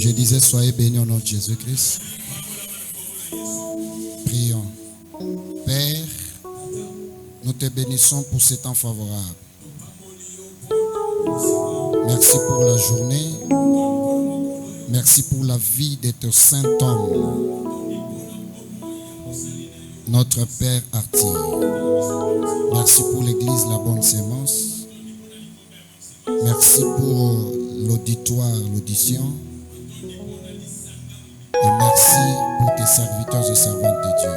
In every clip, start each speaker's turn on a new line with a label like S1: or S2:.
S1: Je disais, soyez bénis au nom de Jésus-Christ. Prions. Père, nous te bénissons pour ce temps favorable. Merci pour la journée. Merci pour la vie de ton saint homme, notre Père Arthur. Merci pour l'église La Bonne Sémence. Merci pour l'auditoire, l'audition. Et merci pour tes serviteurs et servantes de Dieu.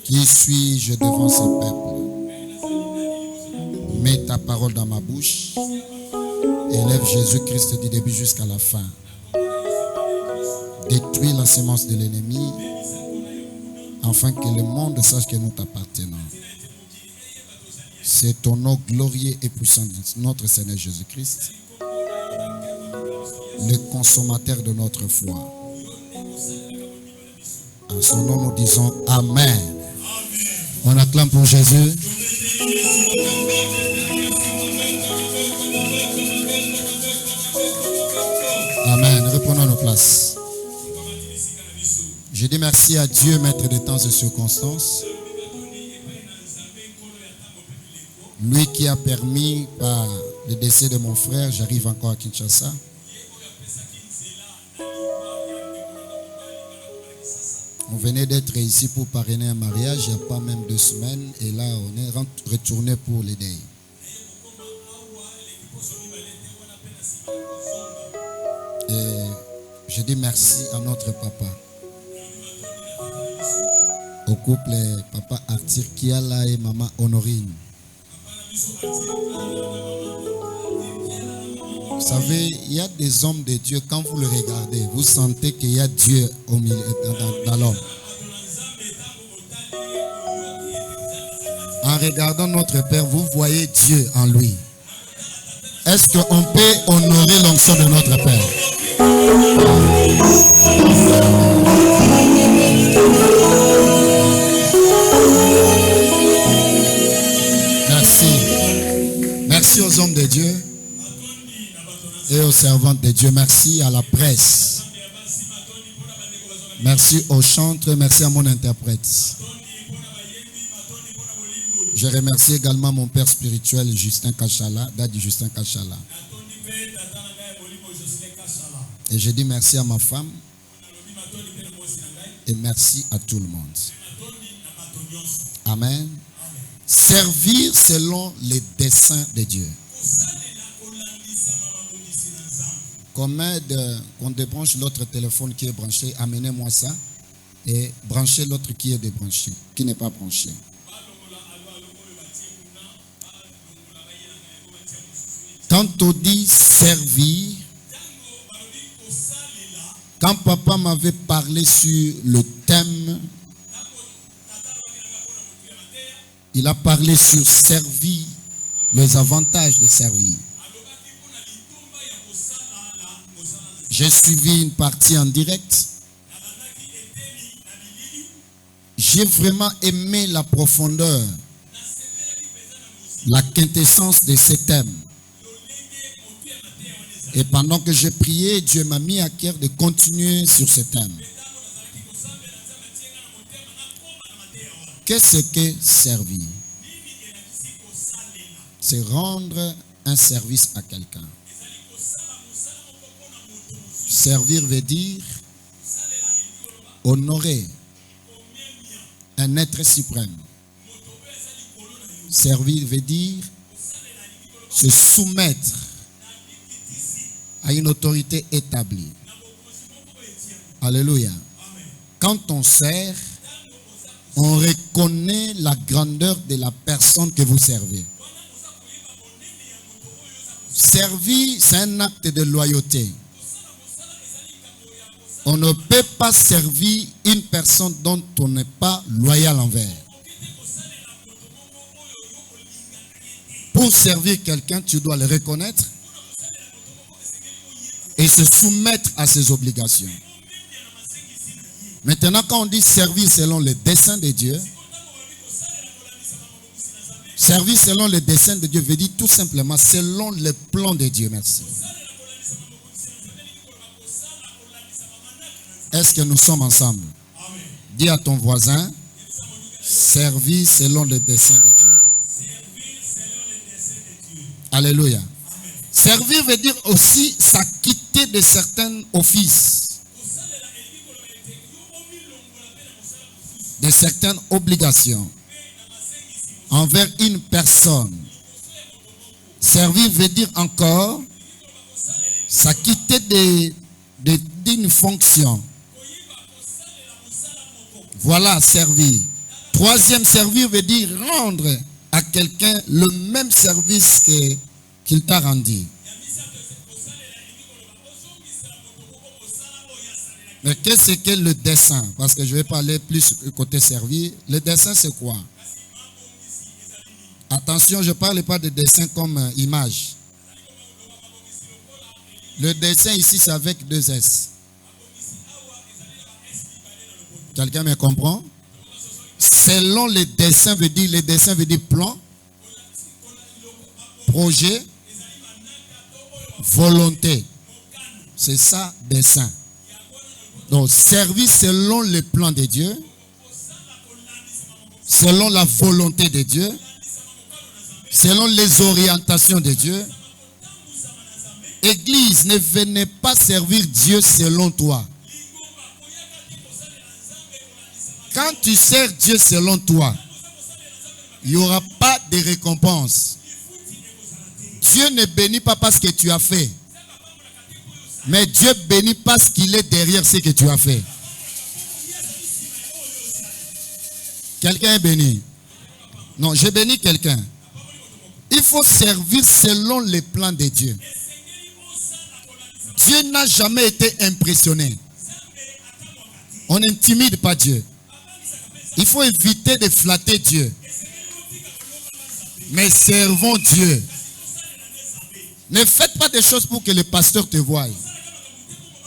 S1: Qui suis-je devant ce peuple? Mets ta parole dans ma bouche. Élève Jésus-Christ du début jusqu'à la fin. Détruis la sémence de l'ennemi, afin que le monde sache que nous t'appartenons. C'est ton nom glorieux et puissant, notre Seigneur Jésus-Christ, le consommateur de notre foi. En son nom, nous disons Amen. On acclame pour Jésus. Amen. Reprenons nos places. Je dis merci à Dieu, maître des temps et circonstances. Lui qui a permis, par le décès de mon frère, j'arrive encore à Kinshasa. On venait d'être ici pour parrainer un mariage, il n'y a pas même 2 semaines. Et là, on est retourné pour les deuils. Et je dis merci à notre papa. Au couple papa Arthur Kiala et maman Honorine. Vous savez, il y a des hommes de Dieu, quand vous le regardez, vous sentez qu'il y a Dieu au milieu, dans l'homme. En regardant notre Père, vous voyez Dieu en lui. Est-ce qu'on peut honorer l'onction de notre Père? Merci. Merci aux hommes de Dieu et aux servantes de Dieu. Merci à la presse. Merci aux chantres. Merci à mon interprète. Je remercie également mon père spirituel, Justin Kachala, Daddy Justin Kachala. Et je dis merci à ma femme. Et merci à tout le monde. Amen. Servir selon les desseins de Dieu. Comment qu'on débranche l'autre téléphone qui est branché, amenez-moi ça. Et branchez l'autre qui est débranché, qui n'est pas branché. Quand on dit servir, quand papa m'avait parlé sur le thème, il a parlé sur servir, les avantages de servir. J'ai suivi une partie en direct. J'ai vraiment aimé la profondeur, la quintessence de ce thème. Et pendant que j'ai prié, Dieu m'a mis à cœur de continuer sur ce thème. Qu'est-ce que servir? C'est rendre un service à quelqu'un. Servir veut dire honorer un être suprême. Servir veut dire se soumettre à une autorité établie. Alléluia. Quand on sert, on reconnaît la grandeur de la personne que vous servez. Servir, c'est un acte de loyauté. On ne peut pas servir une personne dont on n'est pas loyal envers. Pour servir quelqu'un, tu dois le reconnaître et se soumettre à ses obligations. Maintenant, quand on dit servir selon les desseins de Dieu, servir selon les desseins de Dieu veut dire tout simplement selon le plan de Dieu. Merci. Est-ce que nous sommes ensemble? Dis à ton voisin, servir selon le dessein de Dieu. Alléluia. Servir veut dire aussi s'acquitter de certains offices, de certaines obligations envers une personne. Servir veut dire encore s'acquitter d'une fonction. Voilà, servir. Troisième, servir veut dire rendre à quelqu'un le même service qu'il t'a rendu. Mais qu'est-ce que le dessein? Parce que je vais parler plus côté servir. Le dessein, c'est quoi? Attention, je ne parle pas de dessin comme image. Le dessin ici, c'est avec 2 S. Quelqu'un me comprend? Selon le dessin veut dire plan, projet, volonté. C'est ça, dessin. Donc, service selon le plan de Dieu, selon la volonté de Dieu, selon les orientations de Dieu. Église, ne venez pas servir Dieu selon toi. Quand tu sers Dieu selon toi, il n'y aura pas de récompense. Dieu ne bénit pas parce que tu as fait. Mais Dieu bénit parce qu'il est derrière ce que tu as fait. Quelqu'un est béni? Non, j'ai béni quelqu'un. Il faut servir selon les plans de Dieu. Dieu n'a jamais été impressionné. On n'intimide pas Dieu. Il faut éviter de flatter Dieu. Mais servons Dieu. Ne faites pas des choses pour que le pasteur te voie.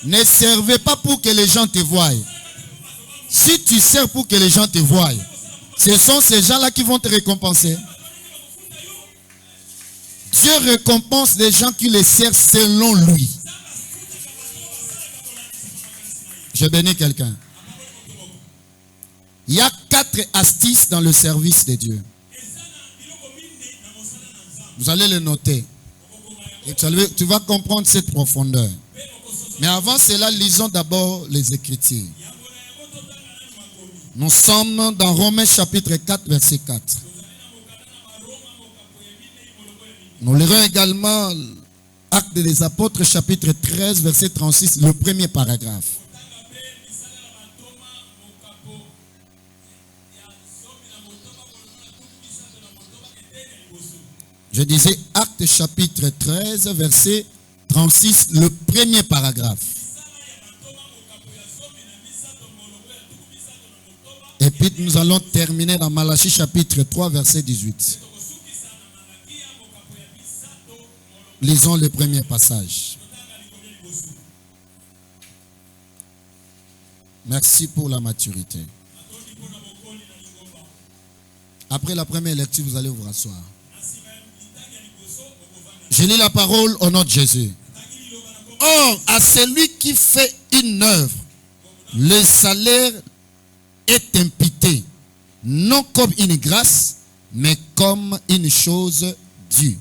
S1: Ne servez pas pour que les gens te voient. Si tu sers pour que les gens te voient, ce sont ces gens-là qui vont te récompenser. Dieu récompense les gens qui les servent selon lui. Je bénis quelqu'un. Il y a 4 astuces dans le service de Dieu. Vous allez le noter. Et tu vas comprendre cette profondeur. Mais avant cela, lisons d'abord les Écritures. Nous sommes dans Romains chapitre 4, verset 4. Nous lirons également Actes des Apôtres chapitre 13, verset 36, le premier paragraphe. Je disais Actes chapitre 13, verset 36, le premier paragraphe. Et puis nous allons terminer dans Malachie chapitre 3, verset 18. Lisons le premier passage. Merci pour la maturité. Après la première lecture, vous allez vous rasseoir. Je lis la parole au nom de Jésus. Or, à celui qui fait une œuvre, le salaire est imputé, non comme une grâce, mais comme une chose due.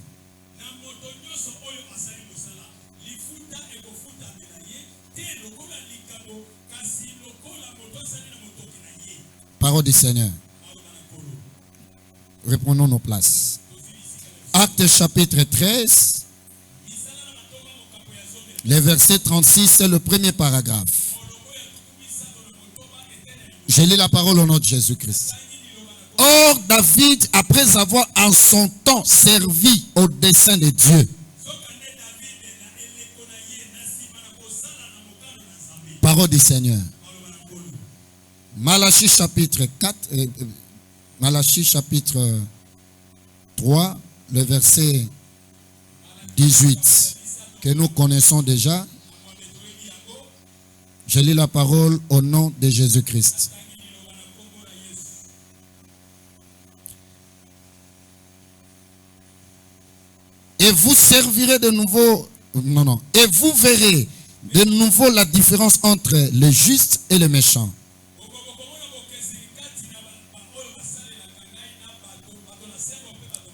S1: Parole du Seigneur. Reprenons nos places. Actes chapitre 13, le verset 36, c'est le premier paragraphe. Je lis la parole au nom de Jésus-Christ. Or, David, après avoir en son temps servi au dessein de Dieu, parole du Seigneur. Malachie chapitre 4, Malachie chapitre 3, le verset 18, que nous connaissons déjà. Je lis la parole au nom de Jésus-Christ. Et vous servirez de nouveau, et vous verrez De nouveau, la différence entre le juste et le méchant.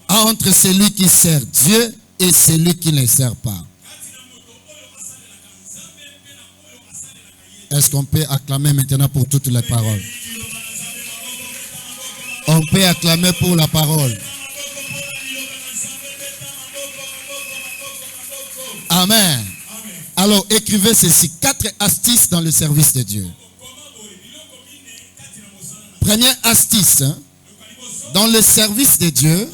S1: Entre celui qui sert Dieu et celui qui ne sert pas. Est-ce qu'on peut acclamer maintenant pour toutes les paroles? On peut acclamer pour la parole. Amen. Alors, écrivez ceci. 4 astuces dans le service de Dieu. Première astuce. Dans le service de Dieu,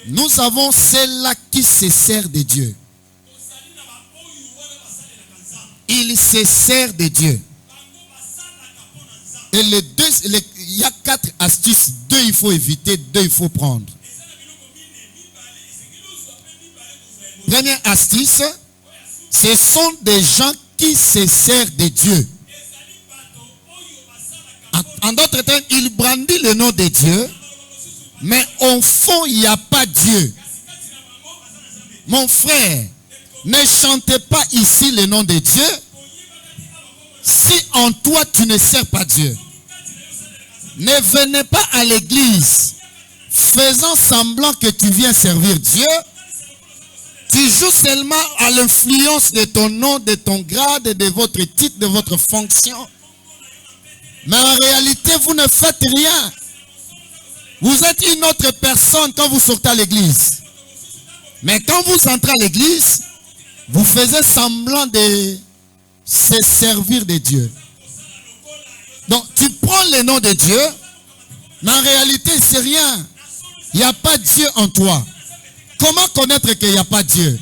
S1: nous avons celle-là qui se sert de Dieu. Il se sert de Dieu. Et il y a 4 astuces. 2 il faut éviter, 2 il faut prendre. Première astuce, ce sont des gens qui se servent de Dieu. En d'autres termes, ils brandissent le nom de Dieu, mais au fond, il n'y a pas Dieu. Mon frère, ne chantez pas ici le nom de Dieu si en toi tu ne sers pas Dieu. Ne venez pas à l'église faisant semblant que tu viens servir Dieu. Tu joues seulement à l'influence de ton nom, de ton grade, de votre titre, de votre fonction. Mais en réalité, vous ne faites rien. Vous êtes une autre personne quand vous sortez à l'église. Mais quand vous entrez à l'église, vous faites semblant de se servir de Dieu. Donc, tu prends le nom de Dieu, mais en réalité, c'est rien. Il n'y a pas Dieu en toi. Comment connaître qu'il n'y a pas Dieu?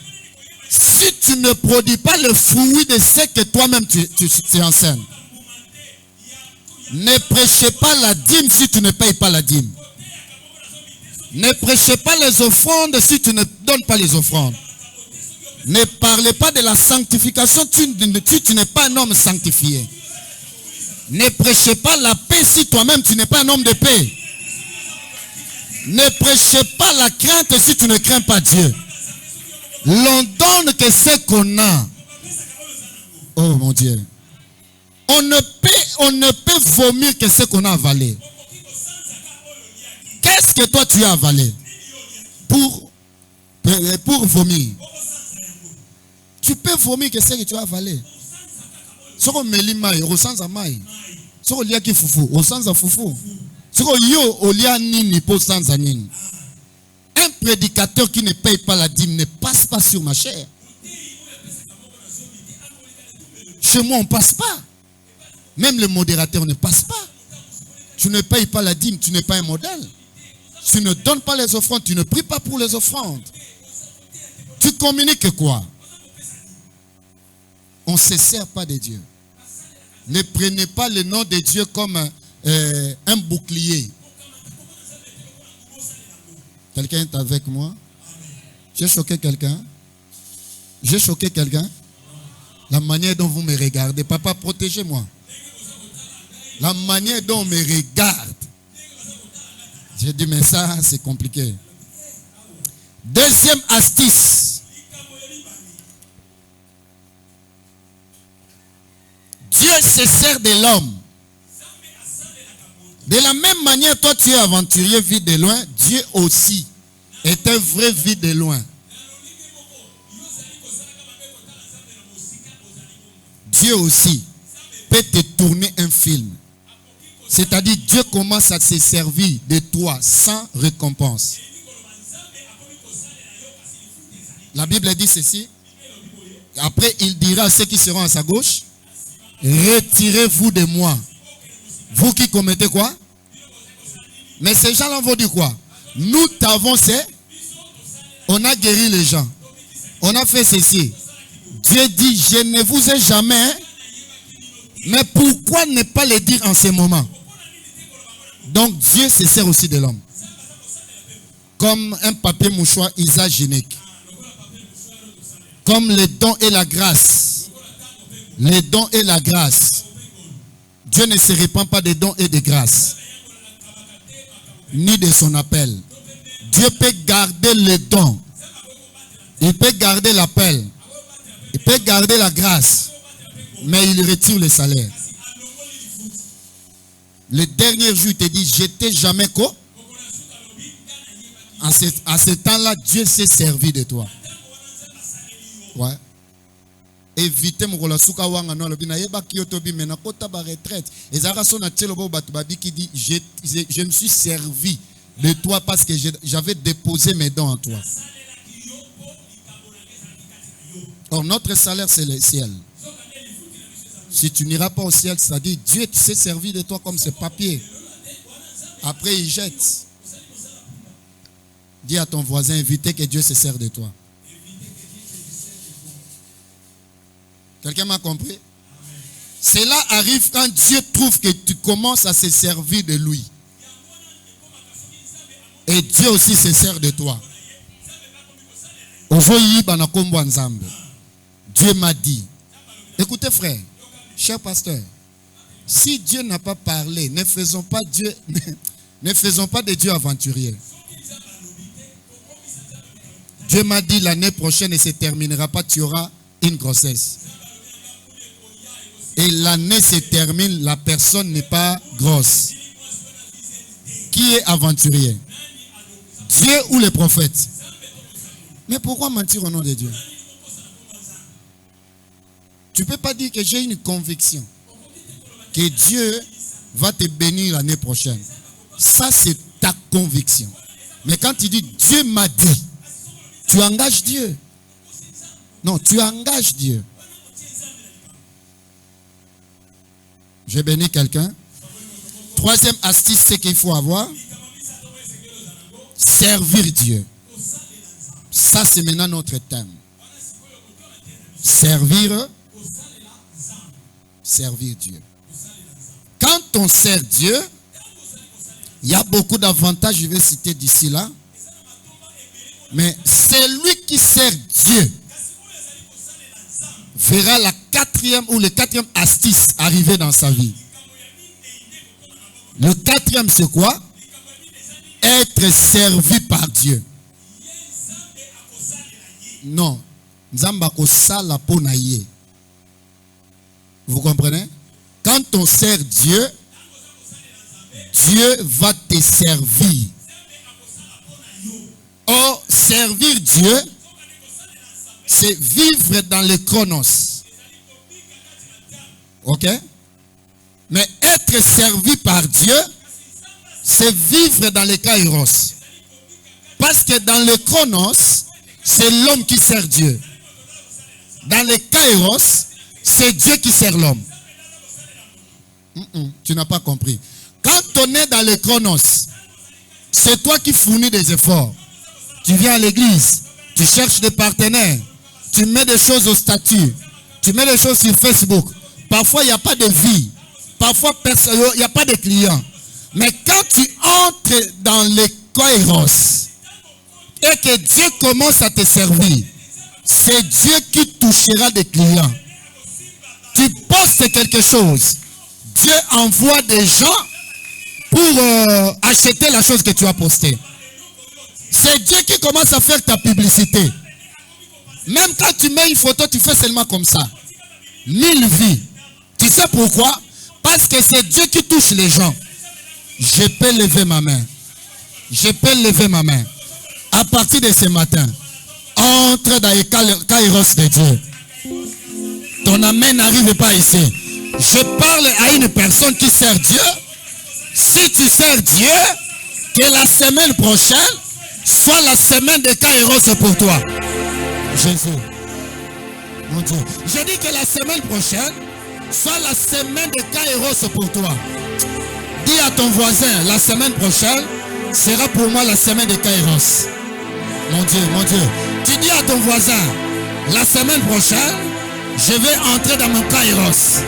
S1: Si tu ne produis pas le fruit de ce que toi-même tu enseignes. Ne prêchez pas la dîme si tu ne payes pas la dîme. Ne prêchez pas les offrandes si tu ne donnes pas les offrandes. Ne parlez pas de la sanctification si tu n'es pas un homme sanctifié. Ne prêchez pas la paix si toi-même tu n'es pas un homme de paix. Ne prêchez pas la crainte si tu ne crains pas Dieu. L'on donne que ce qu'on a. Oh mon Dieu. On ne peut vomir que ce qu'on a avalé. Qu'est-ce que toi tu as avalé pour vomir? Tu peux vomir que ce que tu as avalé. Soko melima yo sanza mai. Soko lia ki fufu, o sanza fufu. Soko yo olia nini po sanza nini. Un prédicateur qui ne paye pas la dîme ne passe pas sur ma chair. Chez moi, on ne passe pas. Même le modérateur ne passe pas. Tu ne payes pas la dîme, tu n'es pas un modèle. Tu ne donnes pas les offrandes, tu ne pries pas pour les offrandes. Tu communiques quoi? On ne se sert pas de Dieu. Ne prenez pas le nom de Dieu comme un bouclier. Quelqu'un est avec moi? J'ai choqué quelqu'un? J'ai choqué quelqu'un? La manière dont vous me regardez. Papa, protégez-moi. La manière dont on me regarde. J'ai dit, mais ça, c'est compliqué. Deuxième astuce. Dieu se sert de l'homme. De la même manière, toi tu es aventurier, vis de loin. Dieu aussi est un vrai vie de loin. Dieu aussi peut te tourner un film. C'est-à-dire Dieu commence à se servir de toi sans récompense. La Bible dit ceci. Après, il dira à ceux qui seront à sa gauche, retirez-vous de moi. Vous qui commettez quoi? Mais ces gens-là vont dire quoi? Nous t'avons fait, on a guéri les gens. On a fait ceci. Dieu dit, je ne vous ai jamais. Mais pourquoi ne pas le dire en ce moment? Donc Dieu se sert aussi de l'homme. Comme un papier mouchoir hygiénique. Comme les dons et la grâce. Les dons et la grâce. Dieu ne se répand pas des dons et de grâce. Ni de son appel. Dieu peut garder les dons. Il peut garder l'appel. Il peut garder la grâce. Mais il retire le salaire. Le dernier jour, il te dit, je t'ai jamais quoi? À ce temps-là, Dieu s'est servi de toi. Ouais. Évitez mon rôle. Souka wanga no lobi na yeba kiotobi mena kota ba retraite. Ezara so na tielobo batu babi qui dit je me suis servi de toi parce que j'avais déposé mes dons en toi. Or notre salaire c'est le ciel. Si tu n'iras pas au ciel, c'est-à-dire Dieu s'est servi de toi comme ce papier. Après il jette. Dis à ton voisin, évitez que Dieu se serve de toi. Quelqu'un m'a compris? Cela arrive quand Dieu trouve que tu commences à se servir de lui. Et Dieu aussi se sert de toi. Dieu m'a dit. Écoutez frère, cher pasteur, si Dieu n'a pas parlé, ne faisons pas de Dieu aventurier. Dieu m'a dit l'année prochaine ne se terminera pas, tu auras une grossesse. Et l'année se termine, la personne n'est pas grosse. Qui est aventurier? Dieu ou le prophète? Mais pourquoi mentir au nom de Dieu? Tu ne peux pas dire que j'ai une conviction que Dieu va te bénir l'année prochaine. Ça, c'est ta conviction. Mais quand tu dis Dieu m'a dit, tu engages Dieu. Non, tu engages Dieu. J'ai béni quelqu'un. Troisième astuce, c'est qu'il faut avoir. Servir Dieu. Ça, c'est maintenant notre thème. Servir Dieu. Quand on sert Dieu, il y a beaucoup d'avantages, je vais citer d'ici là. Mais celui qui sert Dieu verra la quatrième ou le quatrième astuce arriver dans sa vie. Le quatrième, c'est quoi? Être servi par Dieu. Non. Vous comprenez? Quand on sert Dieu, Dieu va te servir. Or, servir Dieu, c'est vivre dans le chronos. Ok? Mais être servi par Dieu, c'est vivre dans le kairos. Parce que dans le chronos, c'est l'homme qui sert Dieu. Dans le kairos, c'est Dieu qui sert l'homme. Tu n'as pas compris. Quand on est dans le chronos, c'est toi qui fournis des efforts. Tu viens à l'église, tu cherches des partenaires, tu mets des choses au statut, tu mets des choses sur Facebook. Parfois, il n'y a pas de vie. Parfois, il n'y a pas de clients. Mais quand tu entres dans le kairos et que Dieu commence à te servir, c'est Dieu qui touchera des clients. Tu postes quelque chose, Dieu envoie des gens pour acheter la chose que tu as postée. C'est Dieu qui commence à faire ta publicité. Même quand tu mets une photo, tu fais seulement comme ça. 1000 vies. Tu sais pourquoi? Parce que c'est Dieu qui touche les gens. Je peux lever ma main. Je peux lever ma main. À partir de ce matin, entre dans le kairos de Dieu. Ton amen n'arrive pas ici. Je parle à une personne qui sert Dieu. Si tu sers Dieu, que la semaine prochaine soit la semaine de kairos pour toi. Jésus. Mon Dieu. Je dis que la semaine prochaine soit la semaine de kairos pour toi. Dis à ton voisin, la semaine prochaine sera pour moi la semaine de kairos. Mon Dieu, mon Dieu. Tu dis à ton voisin, la semaine prochaine, je vais entrer dans mon kairos.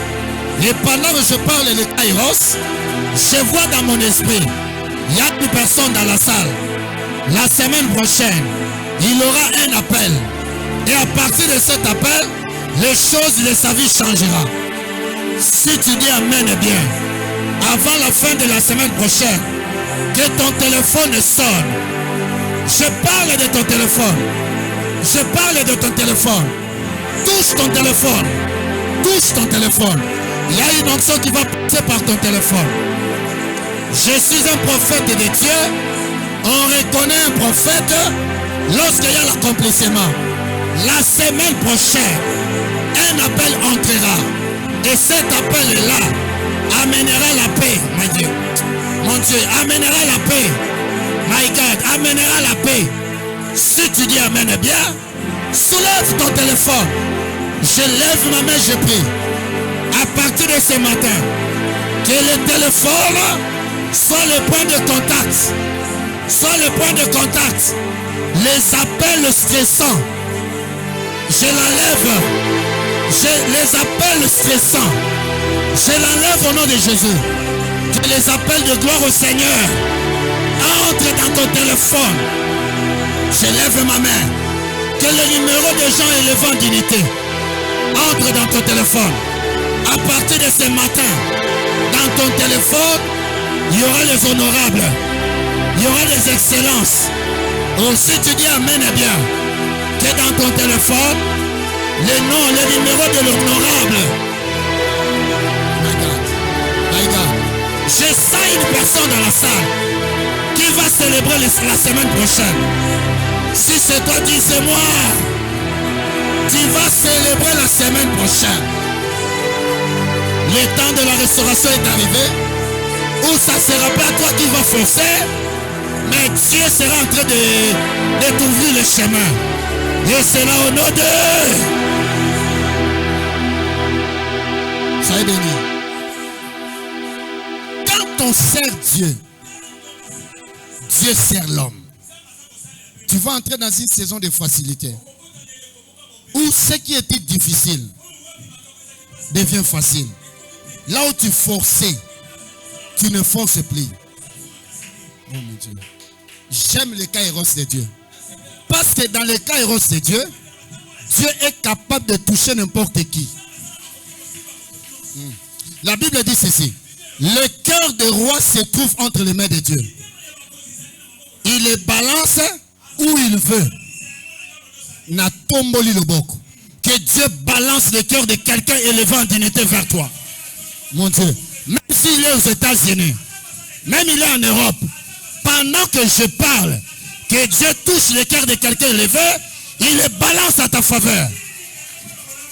S1: Et pendant que je parle de kairos, je vois dans mon esprit, il y a des personnes dans la salle. La semaine prochaine, il aura un appel. Et à partir de cet appel, les choses de sa vie changera. Si tu dis amen, eh bien, avant la fin de la semaine prochaine, que ton téléphone sonne. Je parle de ton téléphone. Je parle de ton téléphone. Touche ton téléphone. touche ton téléphone. Il y a une onction qui va passer par ton téléphone. Je suis un prophète de Dieu. On reconnaît un prophète lorsqu'il y a l'accomplissement. La semaine prochaine, un appel entrera. Et cet appel-là amènera la paix, mon Dieu. Mon Dieu, amènera la paix. My God, amènera la paix. Si tu dis amen, eh bien, soulève ton téléphone. Je lève ma main, je prie. À partir de ce matin, que le téléphone soit le point de contact. Soit le point de contact. Les appels stressants, je l'enlève. Les appels stressants, je l'enlève au nom de Jésus. Que les appels de gloire au Seigneur entrent dans ton téléphone. Je lève ma main. Que le numéro de gens élevant d'unité entre dans ton téléphone. À partir de ce matin, dans ton téléphone, il y aura les honorables. Il y aura les excellences. Aussi tu dis amen, eh bien, que dans ton téléphone, les noms, les numéros de l'honorable. My God. Je sens une personne dans la salle qui va célébrer la semaine prochaine. Si c'est toi, dis c'est moi. Tu vas célébrer la semaine prochaine. Le temps de la restauration est arrivé. Où ça sera pas toi qui vas forcer, mais Dieu sera en train de t'ouvrir le chemin. Et c'est là au nom de... Soyez béni. Quand on sert Dieu, Dieu sert l'homme. Tu vas entrer dans une saison de facilité. Où ce qui était difficile devient facile. Là où tu forçais, tu ne forces plus. Oh mon Dieu. J'aime le kairos de Dieu. Parce que dans le kairos de Dieu, Dieu est capable de toucher n'importe qui. La Bible dit ceci. Le cœur des rois se trouve entre les mains de Dieu. Il les balance où il veut. Na tomboli le boko. Que Dieu balance le cœur de quelqu'un élevant en dignité vers toi. Mon Dieu. Même s'il est aux États-Unis, même il est en Europe, pendant que je parle, que Dieu touche le cœur de quelqu'un élevé, il le balance à ta faveur.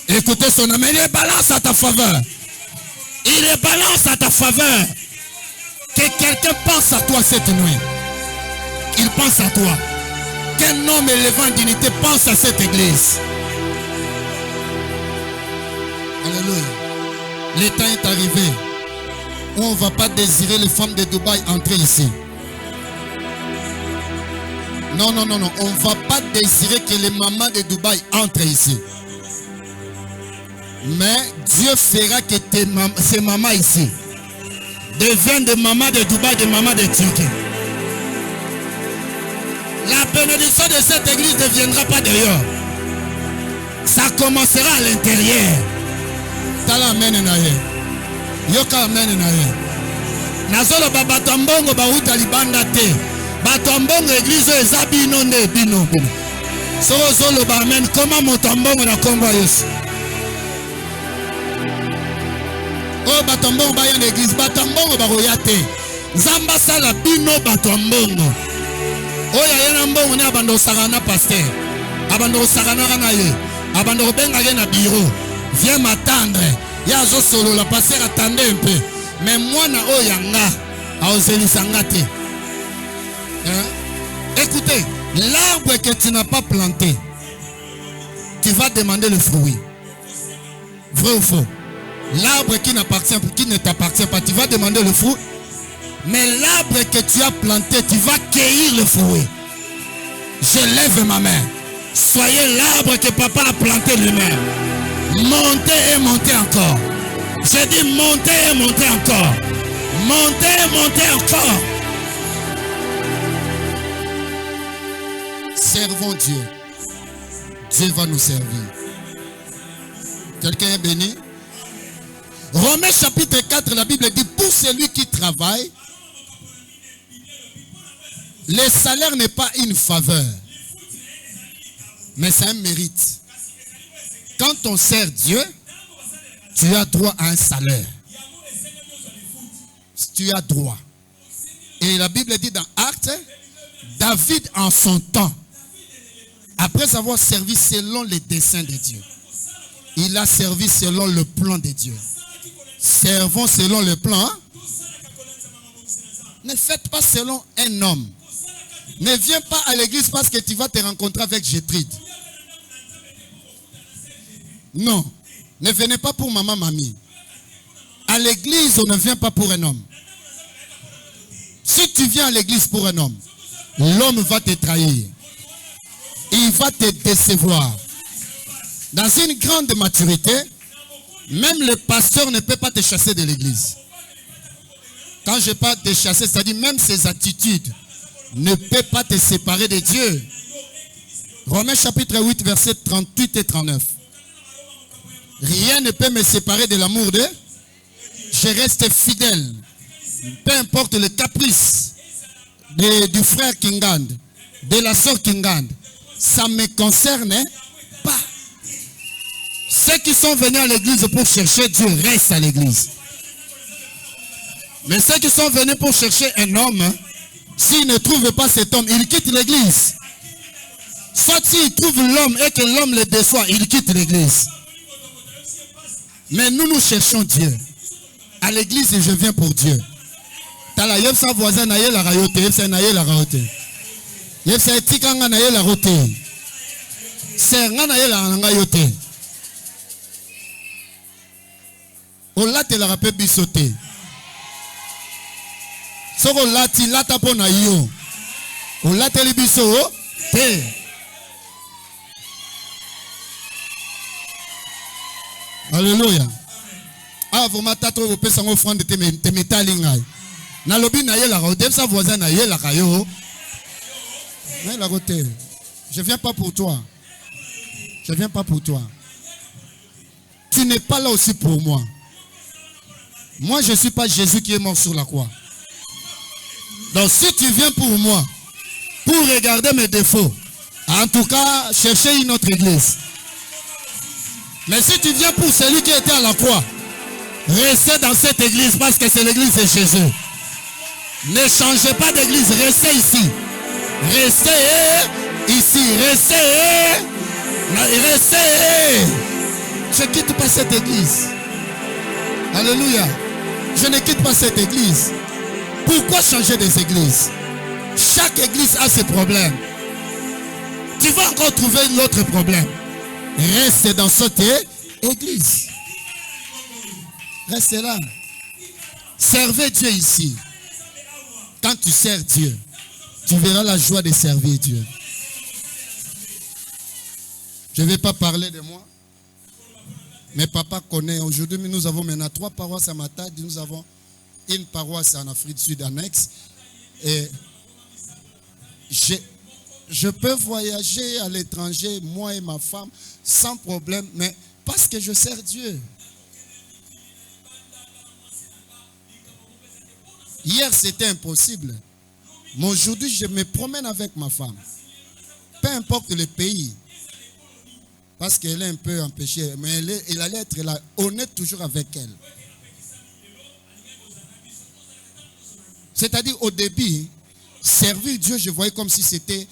S1: Écoutez son nom, il le balance à ta faveur. Il le balance à ta faveur. Que quelqu'un pense à toi cette nuit. Il pense à toi. Qu'un homme élevant en dignité pense à cette église. Alléluia. Le temps est arrivé où on ne va pas désirer les femmes de Dubaï entrer ici. Non. On ne va pas désirer que les mamans de Dubaï entrent ici. Mais Dieu fera que ces mamans ici deviennent des mamans de Dubaï, des mamans de Turquie. La bénédiction de cette église ne viendra pas d'ailleurs. Ça commencera à l'intérieur. Tala amen na ye. Yoka amen na ye. Nazolo babatambongo ba uta libanda te. Batambongo église eza bino nde bino. Solo ba amen koma motambongo na komba Yesu. Oh batambongo ba ya na église, batambongo ba roya te. Nzamba sala bino batambongo. Oh ya na mbongo na bando sakana pasteur. Abando sakana kana ye. Abando benga ye na bureau. Viens m'attendre. Yazo solo la passer attendez un peu. Mais moi na oyanga aozelisangate. Écoutez, l'arbre que tu n'as pas planté, tu vas demander le fruit. Vrai ou faux? L'arbre qui ne t'appartient pas, tu vas demander le fruit. Mais l'arbre que tu as planté, tu vas cueillir le fruit. Je lève ma main. Soyez l'arbre que papa a planté lui-même. Montez et montez encore. J'ai dit montez et montez encore. Montez et montez encore. Servons Dieu. Dieu va nous servir. Quelqu'un est béni? Romains chapitre 4, la Bible dit, pour celui qui travaille, le salaire n'est pas une faveur, mais c'est un mérite. Quand on sert Dieu, Tu as droit à un salaire. Tu as droit. Et la Bible dit dans Actes, David en son temps, après avoir servi selon les desseins de Dieu, il a servi selon le plan de Dieu. Servons selon le plan. Ne faites pas selon un homme. Ne viens pas à l'église parce que tu vas te rencontrer avec Gétrude. Non. Ne venez pas pour maman, mamie. À l'église, on ne vient pas pour un homme. Si tu viens à l'église pour un homme, l'homme va te trahir. Il va te décevoir. Dans une grande maturité, même le pasteur ne peut pas te chasser de l'église. Quand je parle de chasser, c'est-à-dire même ses attitudes ne peuvent pas te séparer de Dieu. Romains chapitre 8, versets 38 et 39. Rien ne peut me séparer de l'amour de. Je reste fidèle. Peu importe le caprice du frère Kingand, de la sœur Kingand. Ça ne me concerne pas. Ceux qui sont venus à l'église pour chercher Dieu restent à l'église. Mais ceux qui sont venus pour chercher un homme, s'ils ne trouvent pas cet homme, ils quittent l'église. Soit s'ils trouvent l'homme et que l'homme le déçoit, ils quittent l'église. Mais nous cherchons Dieu. À l'église, je viens pour Dieu. Tala yebsa voisin na ye la rayote, yebsa na ye la rayote. Yebsa etikanga na ye la rote. Sernga na ye la nga yote. Olate la rape bisote. Soko lati lata po na yo. Olate li biso te. Alléluia. Ah, vous m'attendez au pèse en offrande de te métalingai. Na lobi na ye la rote, sa voisin na ye la kayo. Mais la rote. Je viens pas pour toi. Je viens pas pour toi. Tu n'es pas là aussi pour moi. Moi, je ne suis pas Jésus qui est mort sur la croix. Donc, si tu viens pour moi, pour regarder mes défauts, en tout cas, cherchez une autre église. Mais si tu viens pour celui qui était à la croix, restez dans cette église parce que c'est l'église de Jésus. Ne changez pas d'église, restez ici. Restez ici, restez. Je ne quitte pas cette église. Alléluia. Je ne quitte pas cette église. Pourquoi changer des églises? Chaque église a ses problèmes. Tu vas encore trouver l'autre problème. Reste dans cette église. Reste là. Servez Dieu ici. Quand tu sers Dieu, tu verras la joie de servir Dieu. Je ne vais pas parler de moi. Mais papa connaît. Aujourd'hui, nous avons maintenant 3 paroisses à Matadi. Nous avons une paroisse en Afrique du Sud annexe. Et je peux voyager à l'étranger, moi et ma femme, sans problème. Mais parce que je sers Dieu. Hier, c'était impossible. Mais aujourd'hui, je me promène avec ma femme. Peu importe le pays. Parce qu'elle est un peu empêchée. Mais elle allait être là, honnête toujours avec elle. C'est-à-dire, au début, servir Dieu, je voyais comme si c'était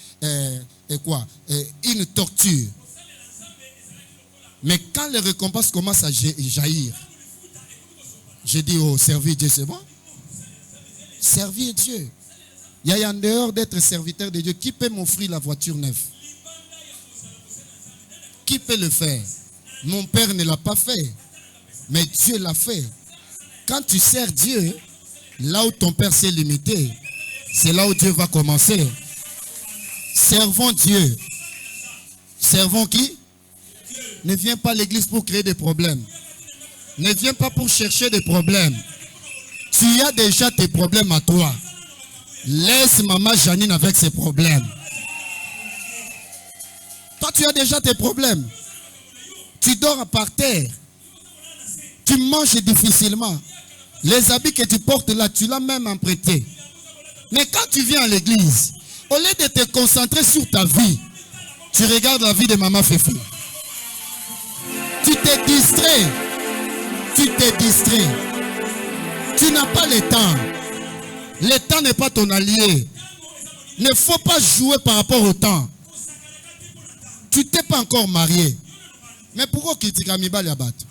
S1: une torture. Mais quand les récompenses commencent à jaillir, j'ai dit, oh, servir Dieu, c'est bon. Servir Dieu. Il y a en dehors d'être serviteur de Dieu, qui peut m'offrir la voiture neuve? Qui peut le faire? Mon père ne l'a pas fait. Mais Dieu l'a fait. Quand tu sers Dieu, là où ton père s'est limité, c'est là où Dieu va commencer. Servons Dieu. Servons qui? Ne viens pas à l'église pour créer des problèmes. Ne viens pas pour chercher des problèmes. Tu as déjà tes problèmes à toi. Laisse maman Janine avec ses problèmes. Toi, tu as déjà tes problèmes. Tu dors par terre. Tu manges difficilement. Les habits que tu portes là, tu l'as même emprunté. Mais quand tu viens à l'église, au lieu de te concentrer sur ta vie, tu regardes la vie de maman Féfé. Tu te distrais. Tu te distrais. Tu n'as pas le temps. Le temps n'est pas ton allié. Il ne faut pas jouer par rapport au temps. Tu t'es pas encore marié. Mais pourquoi critiquer mibali ya bato?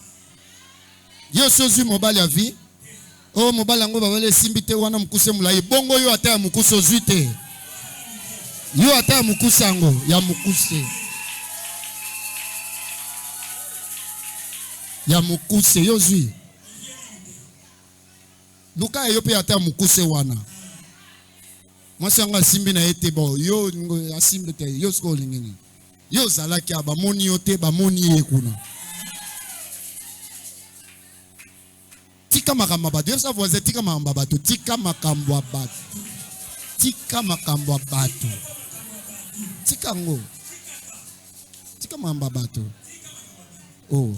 S1: Yo sozu mobali ya vie. Oh mobali yango babale simbite wana mukuse mulai. Bongo yo ata mukuse ozuite. Yo ata mukuse yango ya mukuse. Ya mukuse yo zui. Luka yo pe ata mukuse wana. Mwasi yango asimbi na ete bo yo asimbi te yo sko lingini. Yo zalaki abamoni yo te bamoni ye kuna. Tika makambo bato. Yo sa voisin tika makambo bato. Tika makambo bato. Tika makambo bato. Tika ngo. Tika makambo bato. Oh.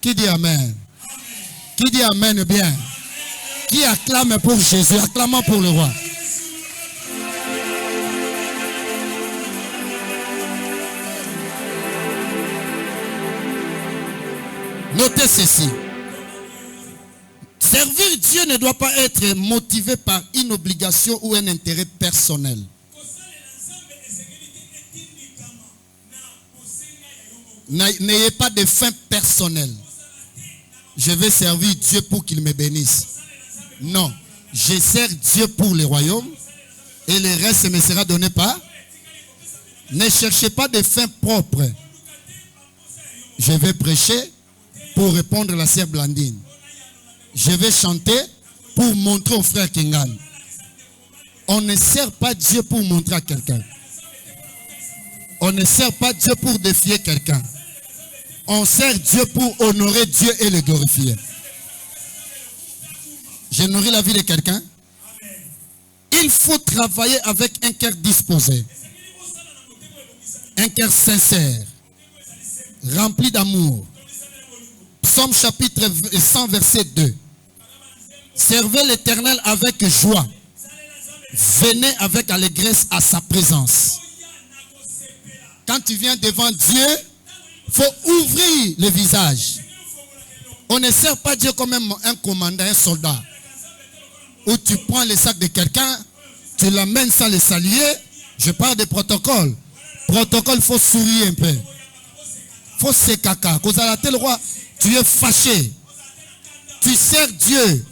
S1: Qui dit amen? Qui dit amen bien? Qui acclame pour Jésus? Acclamant pour le roi. Notez ceci. Servir Dieu ne doit pas être motivé par une obligation ou un intérêt personnel. N'ayez pas de fin personnelle. Je vais servir Dieu pour qu'il me bénisse. Non. Je sers Dieu pour le royaume et le reste me sera donné par. Ne cherchez pas de fins propres. Je vais prêcher pour répondre à la sœur Blandine. Je vais chanter pour montrer au frère Kingan. On ne sert pas Dieu pour montrer à quelqu'un. On ne sert pas Dieu pour défier quelqu'un. On sert Dieu pour honorer Dieu et le glorifier. J'ai nourri la vie de quelqu'un. Il faut travailler avec un cœur disposé. Un cœur sincère. Rempli d'amour. Psaume chapitre 100 verset 2. Servez l'Éternel avec joie. Venez avec allégresse à sa présence. Quand tu viens devant Dieu, il faut ouvrir le visage. On ne sert pas Dieu comme un commandant, un soldat. Où tu prends le sac de quelqu'un, tu l'amènes sans le saluer. Je parle de protocole. Protocole, il faut sourire un peu. Il faut se caca. Le roi, tu es fâché. Tu sers Dieu.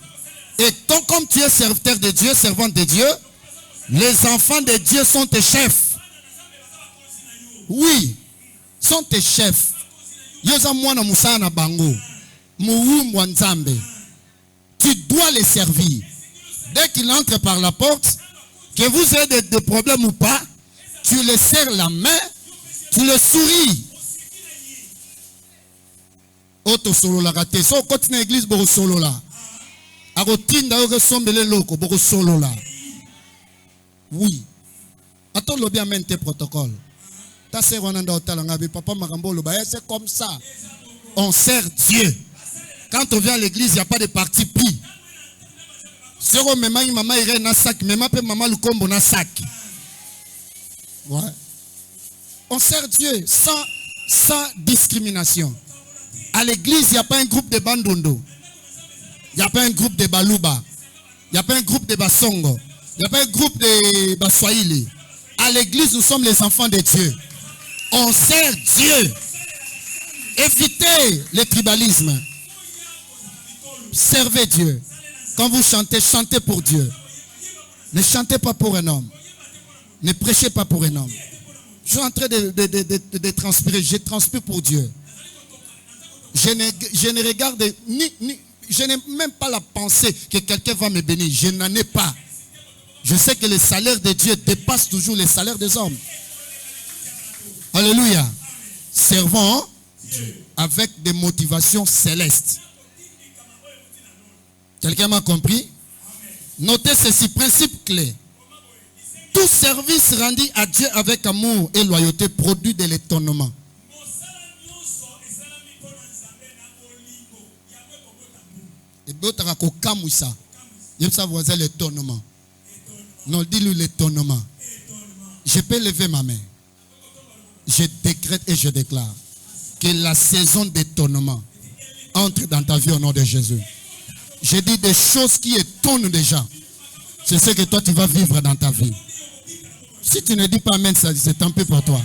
S1: Et donc, comme tu es serviteur de Dieu, servant de Dieu, les enfants de Dieu sont tes chefs. Oui, sont tes chefs. Tu dois les servir. Dès qu'il entre par la porte, que vous ayez des problèmes ou pas, tu les serres la main, tu le souris. Auto solo la raté. So continue l'église boko solo la. Agotinda oge sombele loko boko solo la. Oui. Attends le bien mente protocole. Ta sœur wananda otalanga bi papa makambo lo ba c'est comme ça. On sert Dieu. Quand on vient à l'église, il n'y a pas de parti pris. Sero mema maman ire na sac, mema pe maman lukombo na sac. Ouais. On sert Dieu sans discrimination. À l'église, il n'y a pas un groupe de Bandondo. Il n'y a pas un groupe de Baluba. Il n'y a pas un groupe de Basongo. Il n'y a pas un groupe de Baswahili. À l'église, nous sommes les enfants de Dieu. On sert Dieu. Évitez le tribalisme. Servez Dieu. Quand vous chantez, chantez pour Dieu. Ne chantez pas pour un homme. Ne prêchez pas pour un homme. Je suis en train de transpirer. Je transpire pour Dieu. Je ne regarde je n'ai même pas la pensée que quelqu'un va me bénir. Je n'en ai pas. Je sais que le salaire de Dieu dépasse toujours le salaire des hommes. Alléluia. Servons Dieu avec des motivations célestes. Quelqu'un m'a compris? Notez ceci, principe clé. Tout service rendu à Dieu avec amour et loyauté produit de l'étonnement. Et d'autres comme ça. Il faut savoir l'étonnement. Non, dis-lui l'étonnement. Je peux lever ma main. Je décrète et je déclare que la saison d'étonnement entre dans ta vie au nom de Jésus. J'ai dit des choses qui étonnent des gens. C'est ce que toi tu vas vivre dans ta vie. Si tu ne dis pas amen, c'est tant pis pour toi.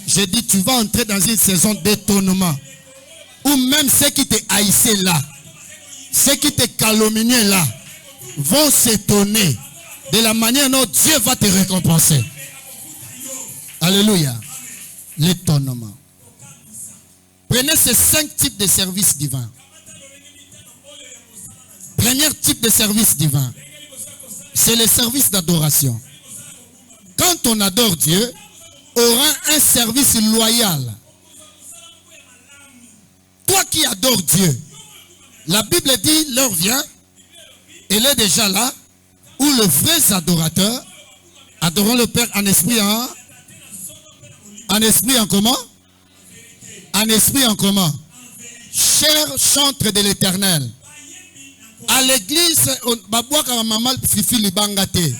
S1: J'ai dit tu vas entrer dans une saison d'étonnement. Ou même ceux qui te haïssaient là, ceux qui te calomniaient là, vont s'étonner de la manière dont Dieu va te récompenser. Alléluia. L'étonnement. Prenez ces 5 types de services divins. Premier type de service divin, c'est le service d'adoration. Quand on adore Dieu, on rend un service loyal. Toi qui adores Dieu, la Bible dit, l'heure vient, elle est déjà là, où les vrais adorateurs adoreront le Père en esprit en esprit en comment? En esprit en comment? Cher chantre de l'Éternel. À l'église, babouaka maman fifi libangate.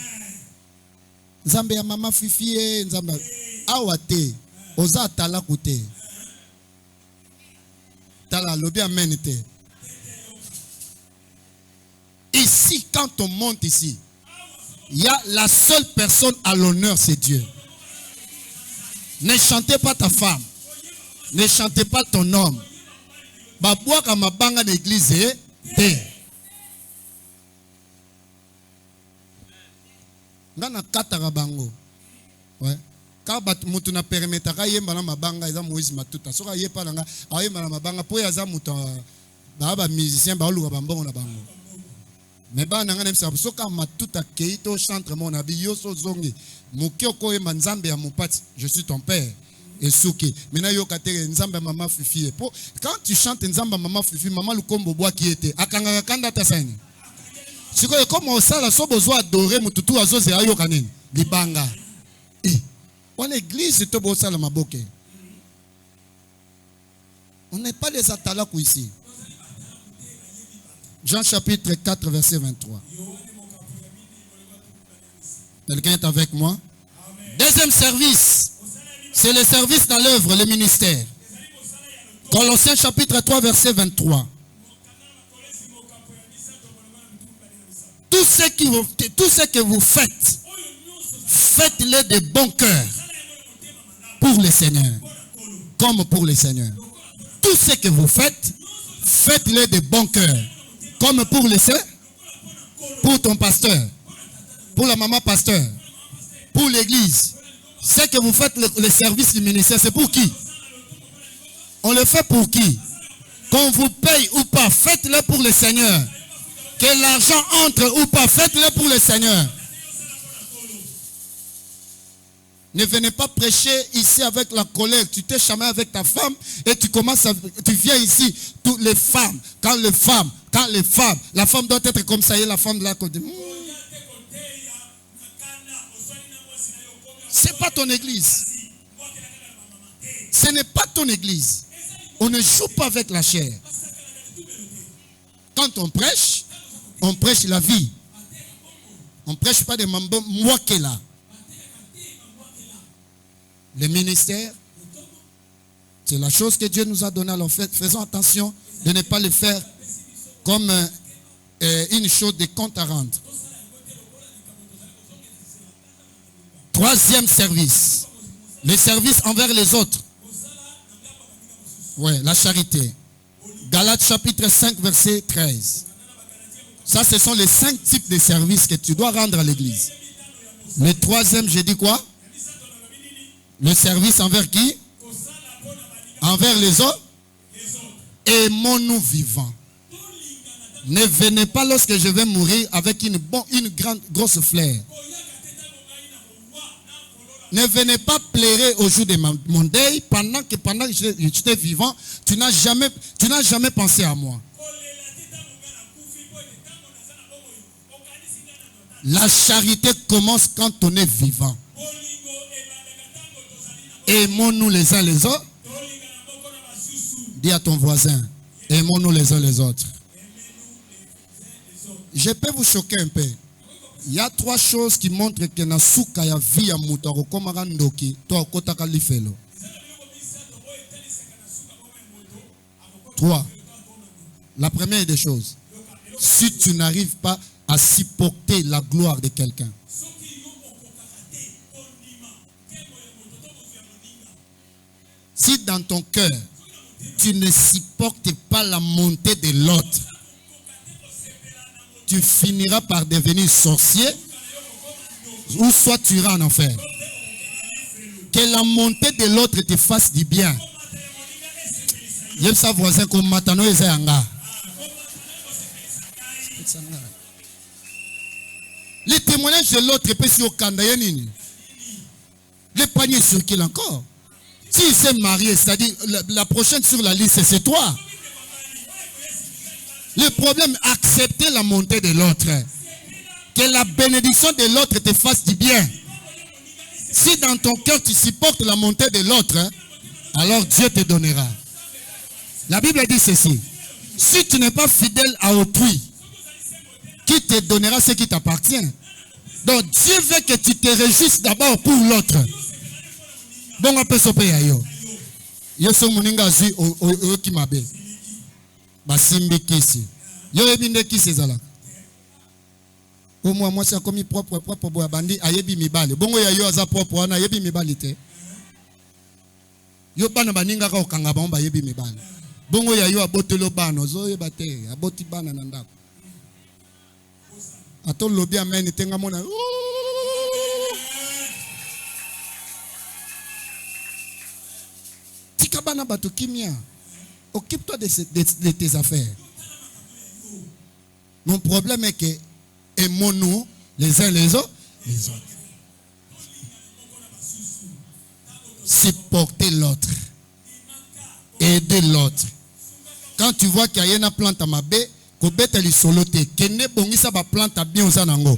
S1: Nzambe ya mama fifi nzambe awate oza tala kote. Tala lobi amen te. Ici, quand on monte ici, il y a la seule personne à l'honneur, c'est Dieu. Ne chantez pas ta femme. Ne chantez pas ton homme. Babouaka mabanga d'église te. Ngana kataka bango. Ouais. Quand mutu na permetaka yemba na mabanga eza Moïse Matuta. Soka yepa nga ayemba na mabanga po ya za mutu ba musicien ba luka bambongo na bango. Mais ba nanga nemsa soka Matuta keito chantre mon abi yoso zongi. Mukioko yemba nzambe ya mupati. Je suis ton père. Et souki. Maintenant yo katere nzambe mama fifi. Quand tu chantes nzambe mama fifi, maman lukombo bois qui était akanga kanda ta saigne. C'est comme on sait la so besoin adorer mututu azoze ayo kanini libanga. On église to bosa la maboke. On n'est pas les atalakou ici. Jean chapitre 4 verset 23. Quelqu'un est avec moi? Deuxième service, c'est le service dans l'œuvre, le ministère. Colossiens chapitre 3 verset 23. Tout ce que vous faites, faites-le de bon cœur pour le Seigneur, comme pour le Seigneur. Tout ce que vous faites, faites-le de bon cœur, comme pour le Seigneur, pour ton pasteur, pour la maman pasteur, pour l'église. Ce que vous faites, le service du ministère, c'est pour qui? On le fait pour qui? Qu'on vous paye ou pas, faites-le pour le Seigneur. Que l'argent entre ou pas, faites-le pour le Seigneur. Ne venez pas prêcher ici avec la colère. Tu t'es chamé avec ta femme et tu viens ici, toutes les femmes, quand les femmes, la femme doit être comme ça et la femme de là côté. C'est pas ton église. Ce n'est pas ton église. On ne joue pas avec la chair. Quand on prêche la vie. On ne prêche pas des mambo moi qui est là. Le ministère, c'est la chose que Dieu nous a donnée. Alors faisons attention de ne pas le faire comme une chose de compte à rendre. Troisième service, le service envers les autres. Ouais, la charité. Galates chapitre 5 verset 13. Ça, ce sont les 5 types de services que tu dois rendre à l'église. Le troisième, j'ai dit quoi? Le service envers qui? Envers les autres. Aimons-nous vivants. Ne venez pas lorsque je vais mourir avec une grande grosse fleur. Ne venez pas pleurer au jour de mon deuil pendant que j'étais vivant, tu n'as jamais pensé à moi. La charité commence quand on est vivant. Aimons-nous les uns les autres. Dis à ton voisin, aimons-nous les uns les autres. Je peux vous choquer un peu. Il y a 3 choses qui montrent que na suka ya vie ya mutu akokomaka ndoki to akotaka lifelo. 3. La première des choses, si tu n'arrives pas à supporter la gloire de quelqu'un, si dans ton cœur, tu ne supportes pas la montée de l'autre, tu finiras par devenir sorcier ou soit tu iras en enfer. Que la montée de l'autre te fasse du bien. Il y a sa voisin comme Matano et Zayanga. Les témoignages de l'autre peut sur Kandayanini. Le panier circule encore. S'il s'est marié, c'est-à-dire la prochaine sur la liste, c'est toi. Le problème, accepter la montée de l'autre. Que la bénédiction de l'autre te fasse du bien. Si dans ton cœur tu supportes la montée de l'autre, alors Dieu te donnera. La Bible dit ceci. Si tu n'es pas fidèle à autrui, qui te donnera ce qui t'appartient? Donc Dieu veut que tu te réjouisses d'abord pour l'autre. Bon, on peut s'opérer à yo. Yo so muninga zi o ki mabe. Basimbi kisi. Yo ebinde kisi zala. Au moins moi c'est comme propre boya bandi ayebi mibale. Bongo ya yo aza propre wana ayebi mibale te. Yo bana baninga ka okanga ba ayebi mibale. Bongo ya yo abotelo bana zo yeba te, aboti bana na ndako. Ato lobi amen tenga mona. Tikabana bato kimia. Occupe-toi de tes affaires. Mon problème est que aimons-nous les uns les autres. Supporter l'autre. Aider l'autre. Quand tu vois qu'il y a une plante à ma baie, kobeta li solote, kene bongisa ba plante bien aux anango.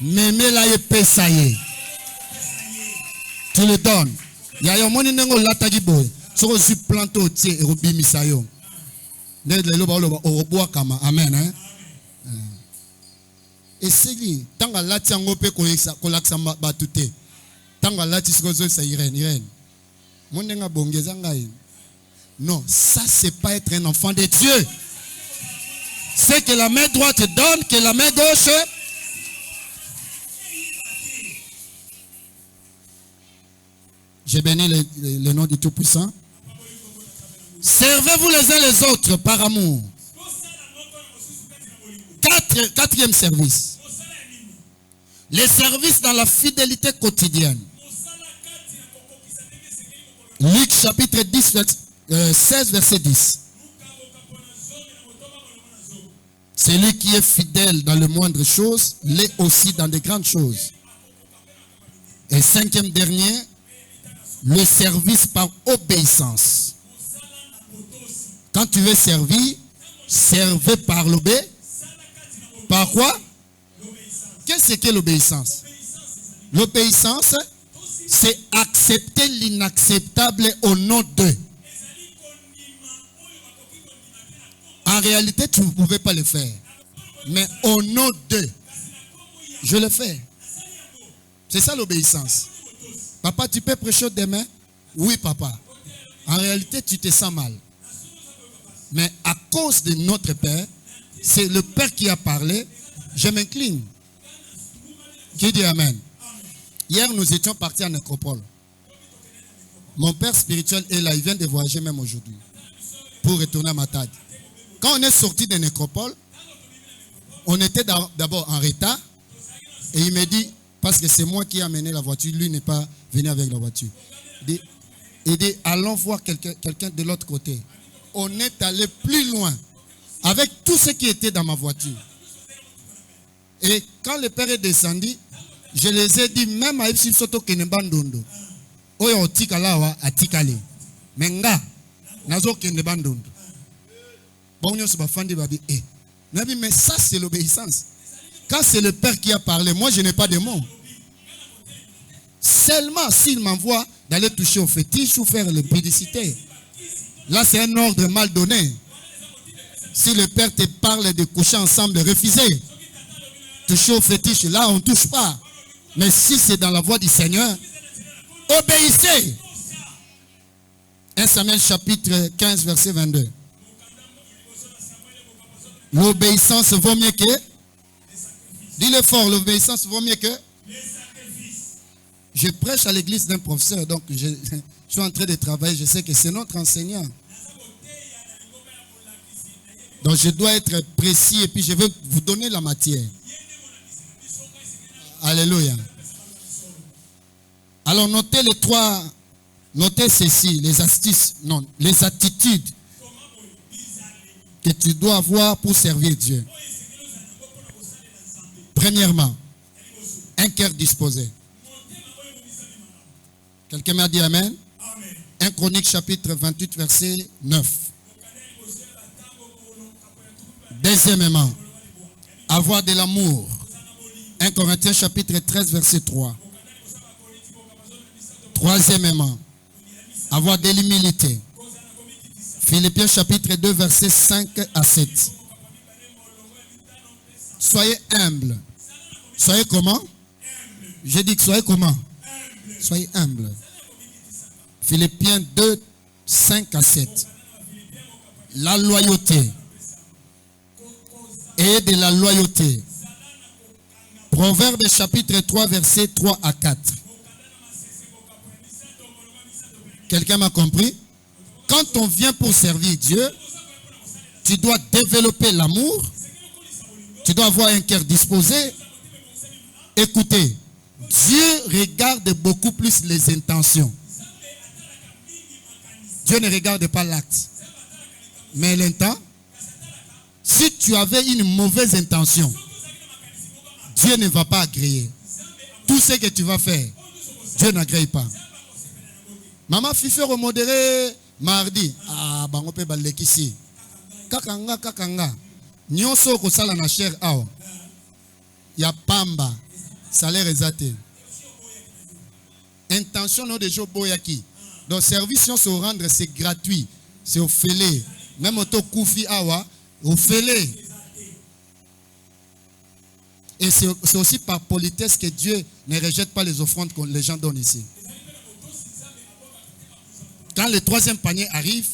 S1: Meme la ye pesaye. Tu le donnes. Ya yo moni nengo latagi boy. Soko si plante au tie et robi misayo. Ne le loba loba oroboa kama. Amen hein. Et c'est lui, tant que là tu as ngopé kolaksa batute. Tant que là tu sais ça Irène. Mon nenga bongeza ngai. Non, ça c'est pas être un enfant de Dieu. C'est que la main droite donne, que la main gauche. J'ai béni le nom du Tout-Puissant. Servez-vous les uns les autres par amour. Quatrième service. Les services dans la fidélité quotidienne. Luc chapitre 16 verset 10. Celui qui est fidèle dans les moindres choses l'est aussi dans les grandes choses. Et cinquième dernier, le service par obéissance. Quand tu veux servir, servez par l'obéissance. Par quoi? Qu'est-ce que l'obéissance? L'obéissance, c'est accepter l'inacceptable au nom d'eux. En réalité, tu ne pouvais pas le faire. Mais au nom d'eux, je le fais. C'est ça l'obéissance. Papa, tu peux prêcher demain? Oui, papa. En réalité, tu te sens mal. Mais à cause de notre Père, c'est le Père qui a parlé, je m'incline. Qui dit Amen? Hier, nous étions partis en nécropole. Mon père spirituel est là, il vient de voyager même aujourd'hui pour retourner à Matadi. Quand on est sorti de nécropole, on était d'abord en retard et il me dit, parce que c'est moi qui ai amené la voiture, lui n'est pas venu avec la voiture. Il dit, allons voir quelqu'un de l'autre côté. On est allé plus loin avec tout ce qui était dans ma voiture. Et quand le père est descendu, je les ai dit, même à Ipsi Soto Kenebandondo, Oyo Tikalawa a Tikale, Menga, Nazo Kenebandondo. Bon, on se bafandi babi, mais ça c'est l'obéissance. Quand c'est le Père qui a parlé, moi je n'ai pas de mots. Seulement s'il m'envoie d'aller toucher au fétiche ou faire le publicité. Là c'est un ordre mal donné. Si le Père te parle de coucher ensemble, de refuser. Toucher au fétiche, là on ne touche pas. Mais si c'est dans la voie du Seigneur, obéissez. 1 Samuel chapitre 15 verset 22. L'obéissance vaut mieux que. Dis-le fort, l'obéissance vaut mieux que. Je prêche à l'église d'un professeur, donc je suis en train de travailler, je sais que c'est notre enseignant. Donc je dois être précis et puis je vais vous donner la matière. Alléluia. Alors notez ceci, les astuces, non, les attitudes que tu dois avoir pour servir Dieu. Premièrement, un cœur disposé. Quelqu'un m'a dit Amen? 1 Chronique chapitre 28 verset 9. Deuxièmement, avoir de l'amour. 1 Corinthiens chapitre 13 verset 3. Troisièmement, avoir de l'humilité. Philippiens chapitre 2 verset 5 à 7. Soyez humble. Soyez comment? J'ai dit que soyez comment? Soyez humble. Philippiens 2, 5 à 7. La loyauté. Et de la loyauté. Proverbe chapitre 3, verset 3 à 4. Quelqu'un m'a compris? Quand on vient pour servir Dieu, tu dois développer l'amour. Tu dois avoir un cœur disposé. Écoutez, Dieu regarde beaucoup plus les intentions. Dieu ne regarde pas l'acte, mais l'intention. Si tu avais une mauvaise intention, Dieu ne va pas agréer. Tout ce que tu vas faire, Dieu n'agrée pas. Maman fife remodéré mardi. Ah, bango pe balekisi. Kakanga. Nyonso ko sala na cher awa. Ya pamba. Salaire exacté. Intention non de boyaki. Donc service se rendre c'est gratuit, c'est au fêlé. Même auto koufi awa au fêlé. Et c'est aussi par politesse que Dieu ne rejette pas les offrandes que les gens donnent ici. Quand le troisième panier arrive,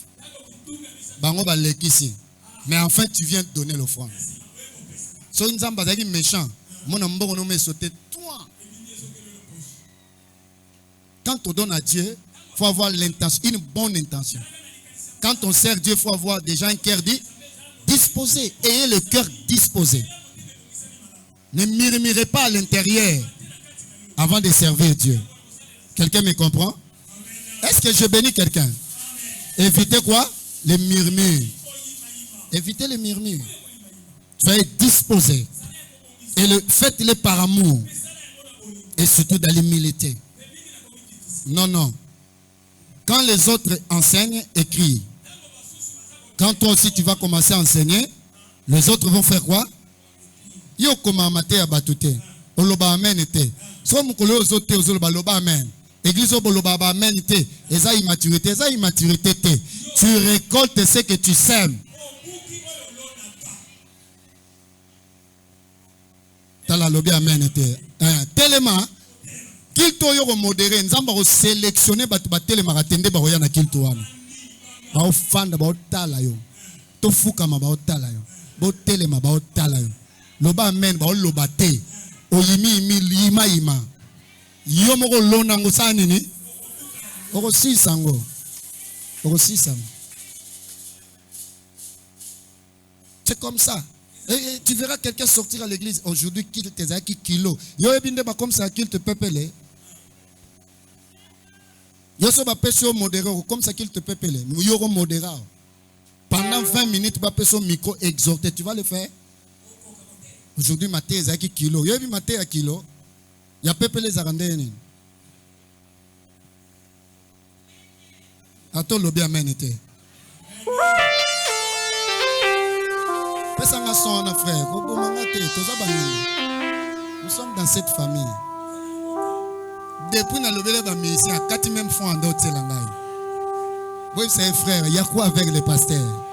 S1: bango ba lekisi. Mais enfin tu viens donner l'offrande. So nzamba zaki méchant. Mon ambo no me sauter toi. Quand on donne à Dieu, il faut avoir l'intention, une bonne intention. Quand on sert Dieu, il faut avoir déjà un cœur disposé. Ayez le cœur disposé. Ne murmurez pas à l'intérieur avant de servir Dieu. Quelqu'un me comprend? Est-ce que je bénis quelqu'un? Évitez quoi? Les murmures. Évitez les murmures. Soyez disposés. Et faites-le par amour. Et surtout dans l'humilité. Non. Quand les autres enseignent, écris. Quand toi aussi tu vas commencer à enseigner, les autres vont faire quoi? Yo koma mate ya batute. Oloba amen ete. So mukolo ozote ozoloba loba amen. Église oboloba amen ete. Eza immaturité te. Tu récoltes ce que tu sèmes. Tala lobi amen ete. Tellement kilto yo modéré nzamba ko sélectionner batu batelema katende ba koya na kilto wana. Ba ofanda ba otala yo. To fukama ba otala yo. Ba telema ba otala yo. Loba amen ba loba te. Oyimi ima. Yo moko lona ngo sani ni. Oko sisango. C'est comme ça. Et tu verras quelqu'un sortir à l'église aujourd'hui qui te a qui kilo. Yo ebinde ba comme ça qu'il te pepele. Yo so ba peso modéré comme ça qu'il te pepele. Yo ko modéré. Pendant 20 minutes ba peso micro exhorté, tu vas le faire? Aujourd'hui maté a qui kilo. Yo bi maté à kilo. Ya pepele zarandeni. Ato lobi amen ete. Pesanga son frère, nous sommes dans cette famille. Depuis na lobele ba musicien 4 même fois en d'autres langages. Oui, c'est frère, il y a quoi avec les pasteurs?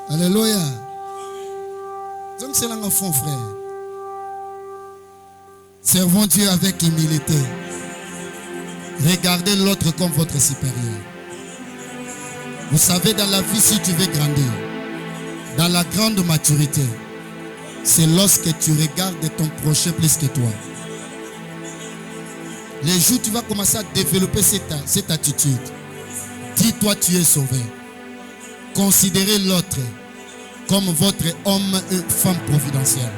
S1: Alléluia. Donc c'est là fond frère. Servons Dieu avec humilité. Regardez l'autre comme votre supérieur. Vous savez, dans la vie, si tu veux grandir, dans la grande maturité, c'est lorsque tu regardes ton prochain plus que toi. Les jours où tu vas commencer à développer cette attitude, dis-toi tu es sauvé. Considérez l'autre comme votre homme et femme providentielle.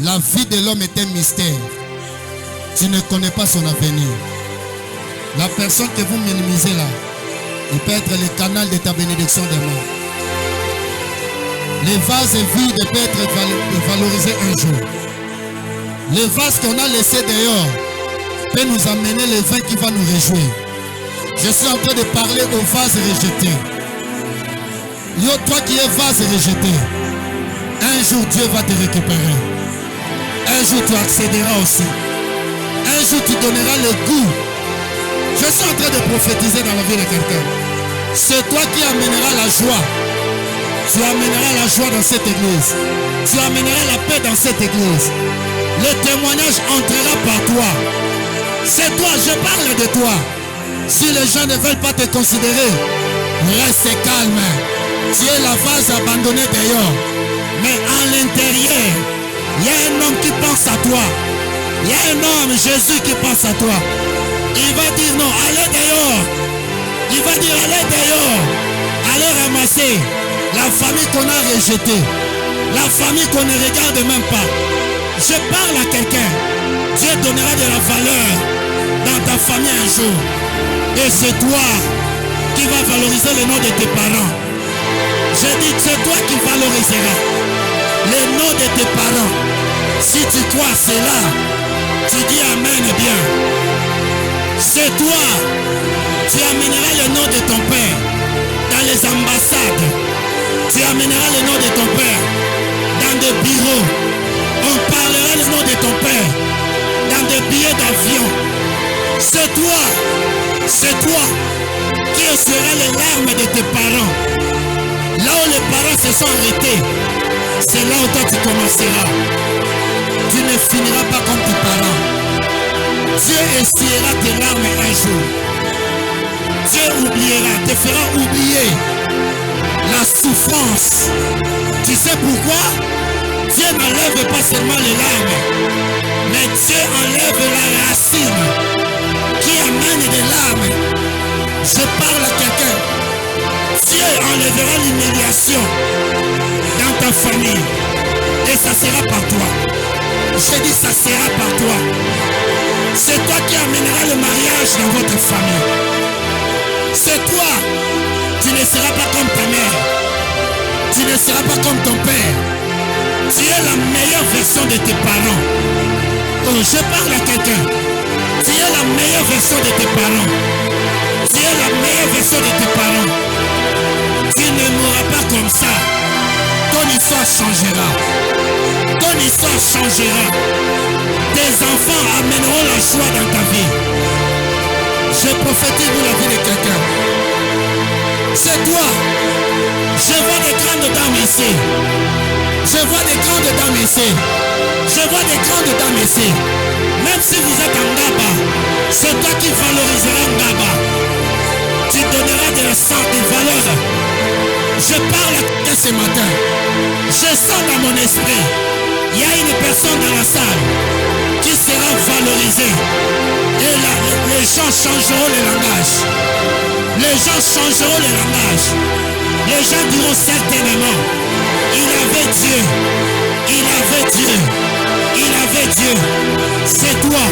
S1: La vie de l'homme est un mystère. Tu ne connais pas son avenir. La personne que vous minimisez là, il peut être le canal de ta bénédiction demain. Les vases vides peuvent être valorisés un jour. Les vases qu'on a laissés dehors peut nous amener le vin qui va nous réjouir. Je suis en train de parler aux vases rejetés. Yo, toi qui es vase rejeté, un jour Dieu va te récupérer. Un jour tu accéderas aussi. Un jour tu donneras le goût. Je suis en train de prophétiser dans la vie de quelqu'un. C'est toi qui amèneras la joie. Tu amèneras la joie dans cette église. Tu amèneras la paix dans cette église. Le témoignage entrera par toi. C'est toi, je parle de toi. Si les gens ne veulent pas te considérer, reste calme. Tu es la vase abandonnée dehors. Mais à l'intérieur, il y a un homme qui pense à toi. Il y a un homme, Jésus, qui pense à toi. Il va dire non, allez dehors. Il va dire allez dehors. Allez ramasser la famille qu'on a rejetée. La famille qu'on ne regarde même pas. Je parle à quelqu'un. Dieu donnera de la valeur dans ta famille un jour. Et c'est toi qui vas valoriser le nom de tes parents. Je dis, c'est toi qui valoriseras le nom de tes parents. Si tu crois cela, tu dis Amen bien. C'est toi, tu amèneras le nom de ton père dans les ambassades. Tu amèneras le nom de ton père dans des bureaux. On parlera le nom de ton père dans des billets d'avion. C'est toi qui essuieras les larmes de tes parents. Là où les parents se sont arrêtés, c'est là où toi tu commenceras. Tu ne finiras pas comme tes parents. Dieu essuiera tes larmes un jour. Dieu oubliera, te fera oublier la souffrance. Tu sais pourquoi? Dieu n'enlève pas seulement les larmes, mais Dieu enlève la racine qui amène des larmes. Je parle à quelqu'un. Dieu enlèvera l'humiliation dans ta famille. Et ça sera par toi. Je dis ça sera par toi. C'est toi qui amèneras le mariage dans votre famille. C'est toi. Tu ne seras pas comme ta mère. Tu ne seras pas comme ton père. Tu es la meilleure version de tes parents. Oh, je parle à quelqu'un. Tu es la meilleure version de tes parents. Tu es la meilleure version de tes parents. Tu ne mourras pas comme ça. Ton histoire changera. Ton histoire changera. Tes enfants amèneront la joie dans ta vie. Je prophétise pour la vie de quelqu'un. C'est toi. Je vois des grandes dames ici. Je vois des grandes dames ici. Je vois des grandes dames ici. Même si vous êtes en Ngaba, c'est toi qui valoriseras Ngaba. Tu donneras de la sang, de valeur. Je parle à quelqu'un ce matin. Je sens dans mon esprit, il y a une personne dans la salle qui sera valorisée. Et là, les gens changeront le langage. Les gens changeront le langage. Les gens diront certainement, il avait Dieu. Il avait Dieu. Il avait Dieu. C'est toi.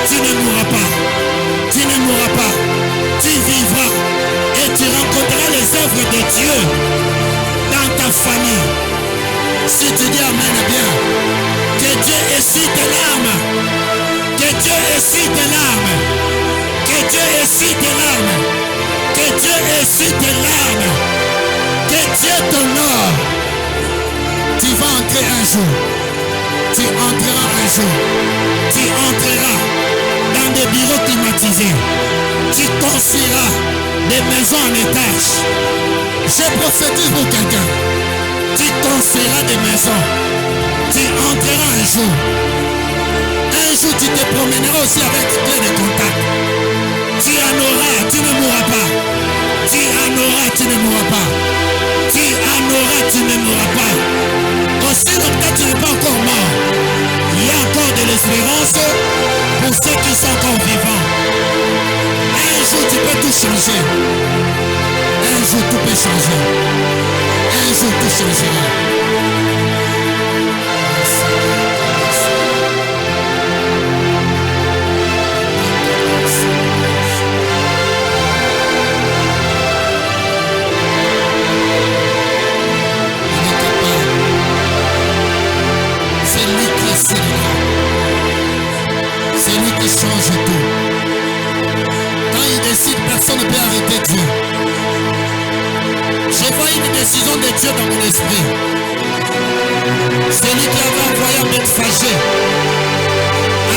S1: Tu ne mourras pas. Tu ne mourras pas. Tu vivras et tu rencontreras les œuvres de Dieu dans ta famille. Si tu dis Amen bien, que Dieu essuie tes larmes. Que Dieu essuie tes larmes. Que Dieu essuie tes larmes. Que Dieu essuie tes larmes. Que Dieu t'honore. Tu vas entrer un jour. Tu entreras un jour. Tu entreras dans des bureaux climatisés. Tu construiras des maisons en étage. Je prophétise pour quelqu'un. Tu construiras des maisons. Tu entreras un jour. Un jour, tu te promèneras aussi avec clé de contact. Tu en auras, tu ne mourras pas. Tu en auras, tu ne mourras pas. Tu en auras, tu ne mourras pas. Aussi longtemps tu n'es pas encore mort, il y a encore de l'espérance pour ceux qui sont encore vivants. Un jour tu peux tout changer. Un jour tout peut changer. Un jour tout changera. C'est lui qui change tout. Quand il décide, personne ne peut arrêter Dieu. Je vois une décision de Dieu dans mon esprit. C'est lui qui avait envoyé un mec fâché.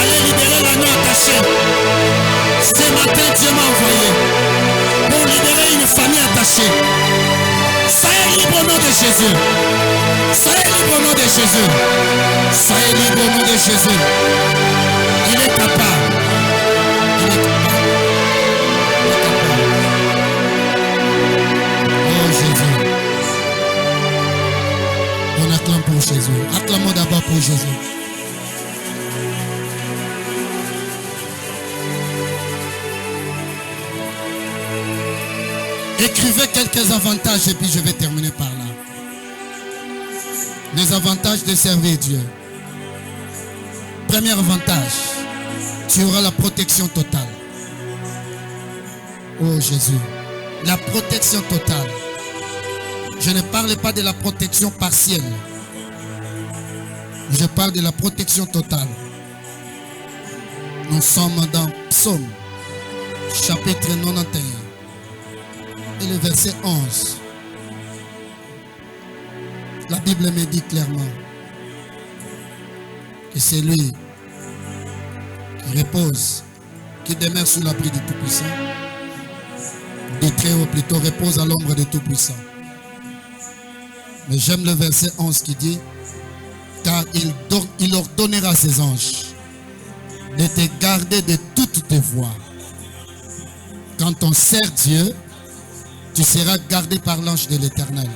S1: Allez libérer l'agneau attaché. Ce matin, Dieu m'a envoyé pour libérer une famille attachée. Soyez libre au nom de Jésus. Soyez libre au nom de Jésus. Soyez libre au nom de Jésus. Il est capable. Il est capable. Oh Jésus. On acclame pour Jésus. Acclamons d'abord pour Jésus. Écrivez quelques avantages et puis je vais terminer par là. Les avantages de servir Dieu. Premier avantage, tu auras la protection totale. Oh Jésus, la protection totale. Je ne parle pas de la protection partielle. Je parle de la protection totale. Nous sommes dans Psaume, chapitre 91. Et le verset 11. La Bible me dit clairement que c'est lui qui repose, qui demeure sous l'abri du Tout-Puissant, du Très-Haut plutôt, repose à l'ombre du Tout-Puissant. Mais j'aime le verset 11 qui dit, car il ordonnera à ses anges de te garder de toutes tes voies. Quand on sert Dieu, tu seras gardé par l'ange de l'Éternel.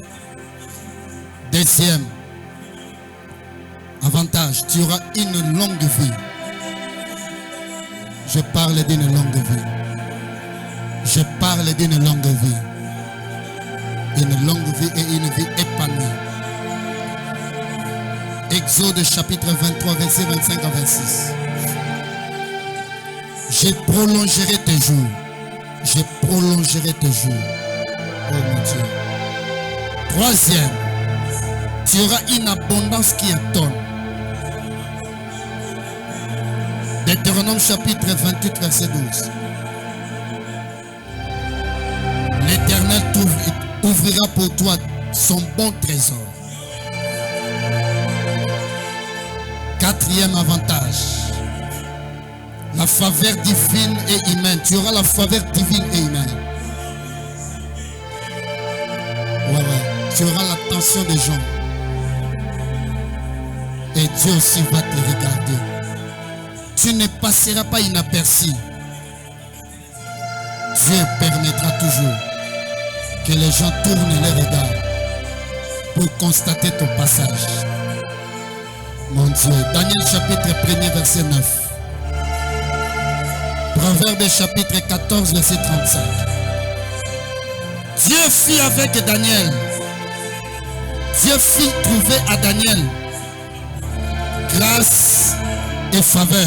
S1: Deuxième avantage, tu auras une longue vie. Je parle d'une longue vie. Je parle d'une longue vie. Une longue vie et une vie épanouie. Exode chapitre 23, verset 25 à 26. Je prolongerai tes jours. Je prolongerai tes jours. Oh mon Dieu. Troisième, tu auras une abondance qui étonne. Deutéronome chapitre 28, verset 12. L'Éternel ouvrira pour toi son bon trésor. Quatrième avantage, la faveur divine et humaine. Tu auras la faveur divine et humaine. Tu auras l'attention des gens. Et Dieu aussi va te regarder. Tu ne passeras pas inaperçu. Dieu permettra toujours que les gens tournent les regards pour constater ton passage. Mon Dieu. Daniel chapitre 1er verset 9. Proverbe chapitre 14 verset 35. Dieu fit avec Daniel. Dieu fit trouver à Daniel grâce et faveur.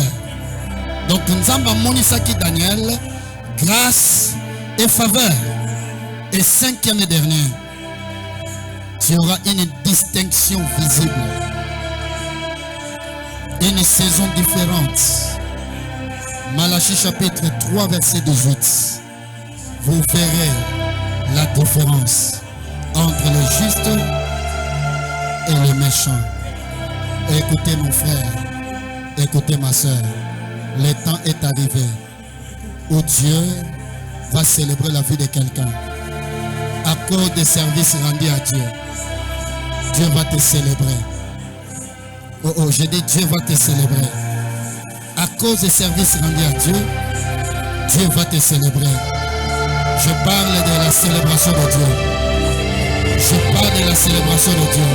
S1: Donc Nzamba monisaki Daniel, grâce et faveur. Et cinquième et dernier, tu auras une distinction visible. Une saison différente. Malachie chapitre 3 verset 18. Vous verrez la différence entre le juste et le méchant. Écoutez mon frère, écoutez ma soeur, le temps est arrivé où Dieu va célébrer la vie de quelqu'un à cause des services rendus à Dieu. Dieu va te célébrer. Oh oh, j'ai dit Dieu va te célébrer. À cause des services rendus à Dieu, Dieu va te célébrer. Je parle de la célébration de Dieu. Je parle de la célébration de Dieu.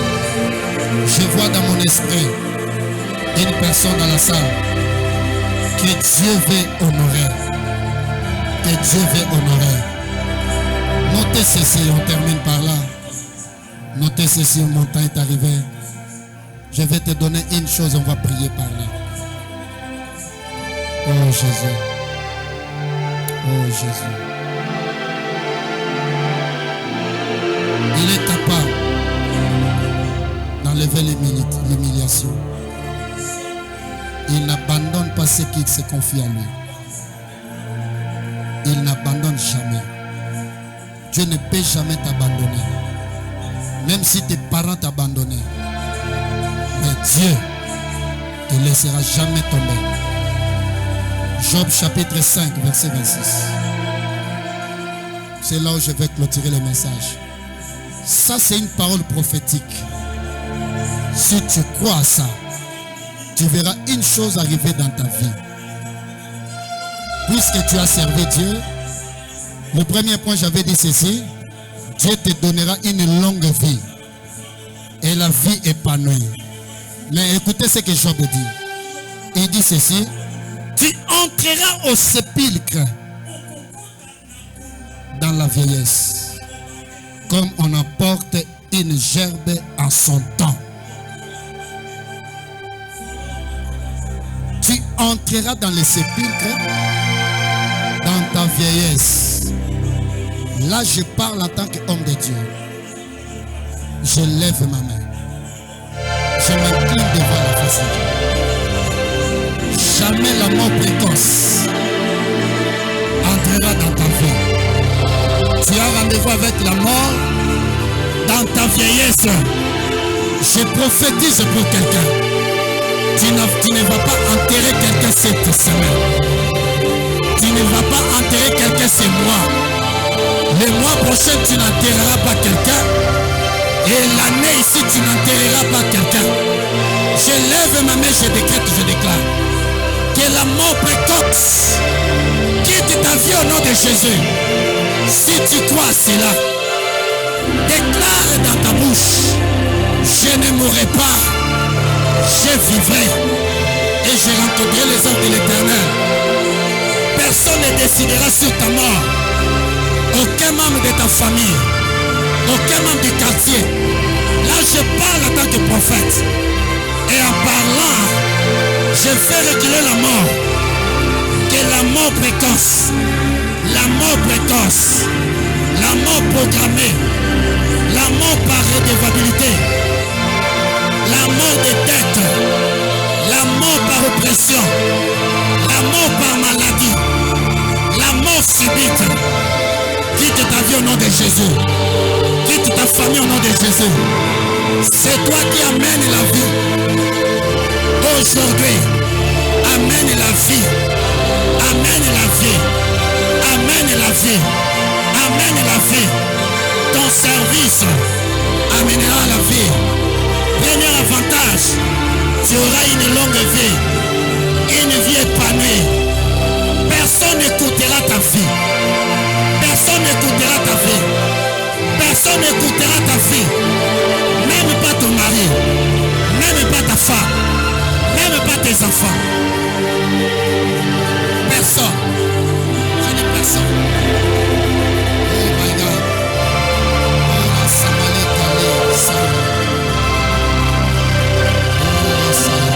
S1: Je vois dans mon esprit une personne dans la salle que Dieu veut honorer. Que Dieu veut honorer. Notez ceci, on termine par là. Notez ceci, mon temps est arrivé. Je vais te donner une chose, on va prier par là. Oh Jésus. Oh Jésus. Il est capable d'enlever l'humiliation. Il n'abandonne pas ceux qui se confient à lui. Il n'abandonne jamais. Dieu ne peut jamais t'abandonner. Même si tes parents t'abandonnent. Mais Dieu ne te laissera jamais tomber. Job chapitre 5, verset 26. C'est là où je vais clôturer le message. Ça, c'est une parole prophétique. Si tu crois à ça, tu verras une chose arriver dans ta vie. Puisque tu as servi Dieu, le premier point, j'avais dit ceci. Dieu te donnera une longue vie. Et la vie épanouie. Mais écoutez ce que Job dit. Il dit ceci. Tu entreras au sépulcre dans la vieillesse, comme on apporte une gerbe en son temps. Tu entreras dans le sépulcre dans ta vieillesse. Là, je parle en tant qu'homme de Dieu. Je lève ma main. Je m'incline devant la face de Dieu. Jamais la mort précoce entrera dans ta vie. Tu as rendez-vous avec la mort dans ta vieillesse. Je prophétise pour quelqu'un. Tu ne vas pas enterrer quelqu'un cette semaine. Tu ne vas pas enterrer quelqu'un ce mois. Le mois prochain, tu n'enterreras pas quelqu'un. Et l'année ici, tu n'enterreras pas quelqu'un. Je lève ma main, je décrète, je déclare. Que la mort précoce quitte ta vie au nom de Jésus. Si tu crois à cela, déclare dans ta bouche, je ne mourrai pas, je vivrai et je rencontrerai les hommes de l'Éternel. Personne ne décidera sur ta mort. Aucun membre de ta famille, aucun membre du quartier. Là, je parle en tant que prophète. Et en parlant, je fais reculer la mort. Que la mort précoce, la mort précoce, la mort programmée, la mort par redevabilité, la mort des dettes, la mort par oppression, la mort par maladie, la mort subite. Quitte ta vie au nom de Jésus. Quitte ta famille au nom de Jésus. C'est toi qui amènes la vie. Aujourd'hui, amène la vie. Amène la vie. Amène la vie. Amène la vie. Ton service amènera la vie. Premier avantage, tu auras une longue vie. Une vie épanouie. Personne n'écoutera ta vie. Personne n'écoutera ta vie. Personne n'écoutera ta vie. Même pas ton mari. Même pas ta femme. Même pas tes enfants. Personne. Je dis personne. Oh my God. Oh la Samali Kali Sayo. Oh la Sayo.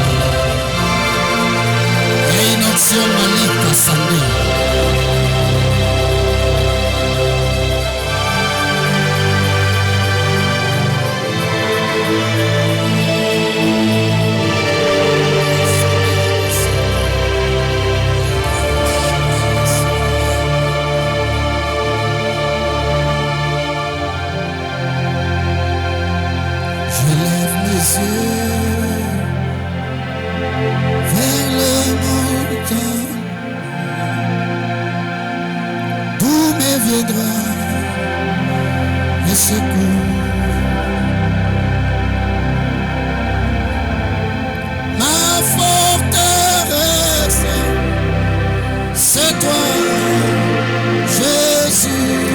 S1: Réinoption Malika Sandé. Vers le montant, d'où me viendra le secours. Ma forteresse, c'est toi, Jésus.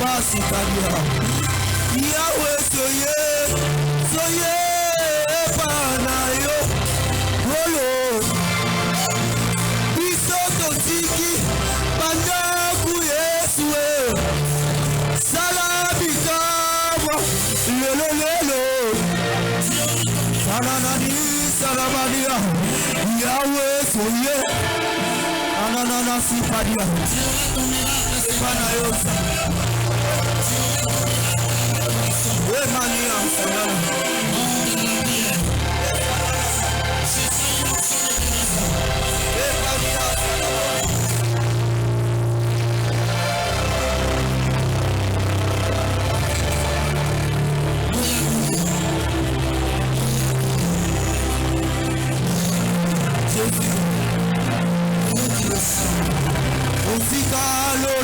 S2: basi kalia. Yahweh soye panayo. Olo. Bisoto tiki bandaku Yesue. Salabikabo lelo. Sananani salabania. Yahweh soye. Ananana sipadia. Panayo. Emania sanana.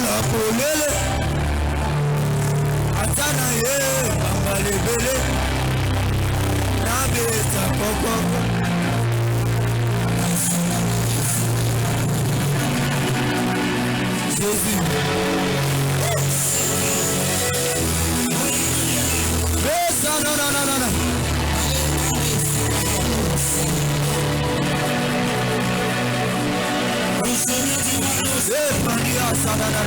S2: La polele atana ye bangalebele na beta kokoko Jésus besa no Maria Sanana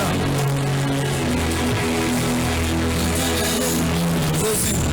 S2: Jésus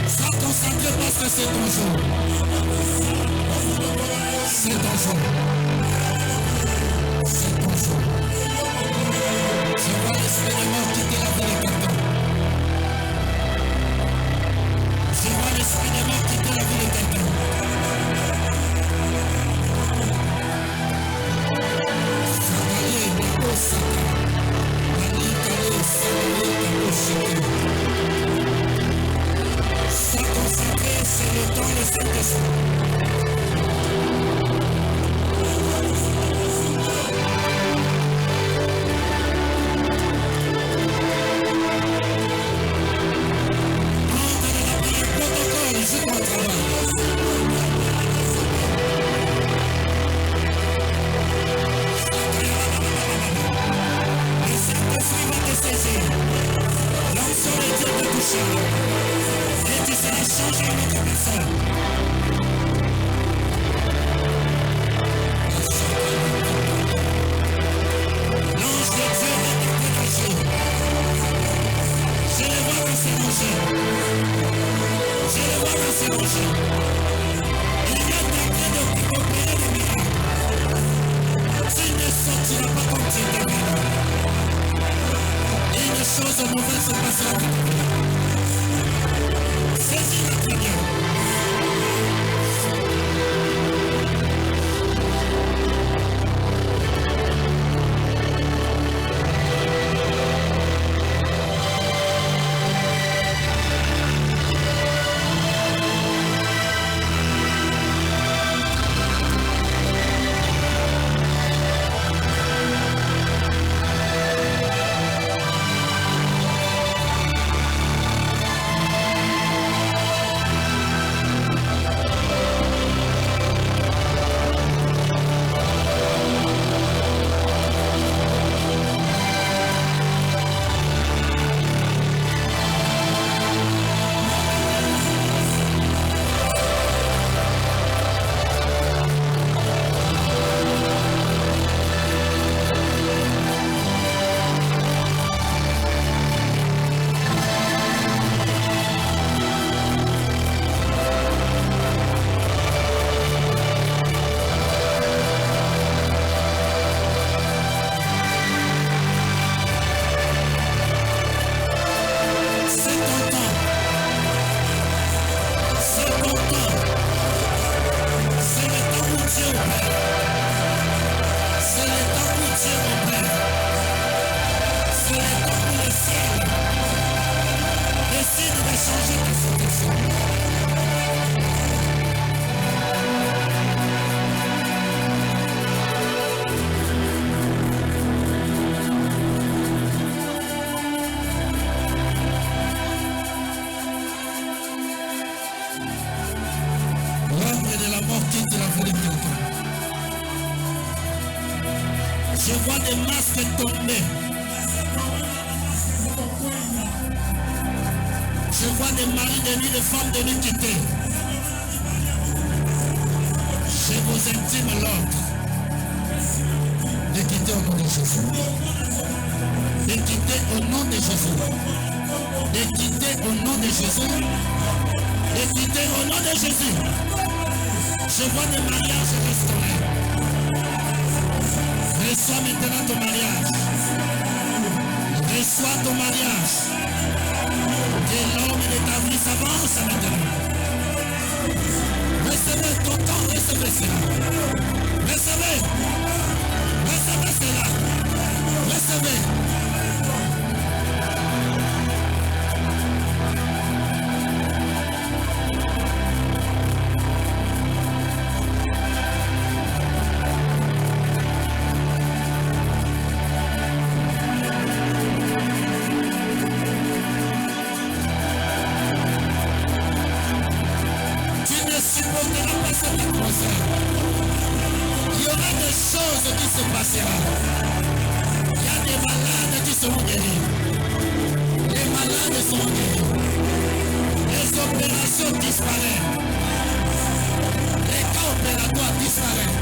S1: Sois concentré parce que c'est ton jour. C'est ton jour. C'est ton jour. Je vois l'esprit de mort quitter la vie de quelqu'un. Je vois l'esprit de mort quitter la vie de quelqu'un. Sois concentré, c'est le temps de Saint-Esprit. Et tu seras changé en autre personne. L'ange de Dieu est en train d'agir. Je le vois dans ses rangées. Je le vois dans ses rangées. Il est en train d'opérer des miracles. Tu ne sortiras pas comme tu étais malade. Et une chose mauvaise se passera dans ta vie. Saisis-la très bien. Je vois des masques tomber. Je vois des maris de nuit, des femmes de nuit quitter. Je vous intime l'ordre de quitter au nom de Jésus. De quitter au nom de Jésus. De quitter au nom de Jésus. De quitter au nom de Jésus. Je vois des mariages restaurés. Reçois maintenant ton mariage. Reçois ton mariage. Que l'homme de ta vie s'avance maintenant. Recevez ton temps, recevez cela. Recevez. Recevez cela. Recevez. Il y aura des choses qui se passeront. Il y a des malades qui seront guéris. Les malades seront guéris. Les opérations disparaissent. Les cas opératoires disparaissent.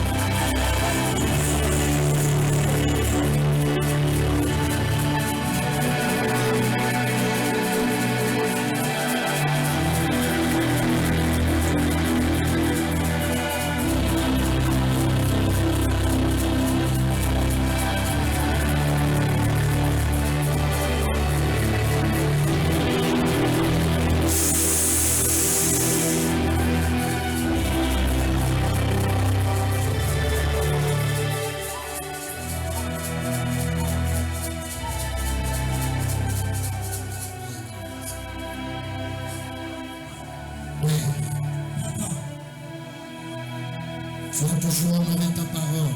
S1: jouons avec ta parole.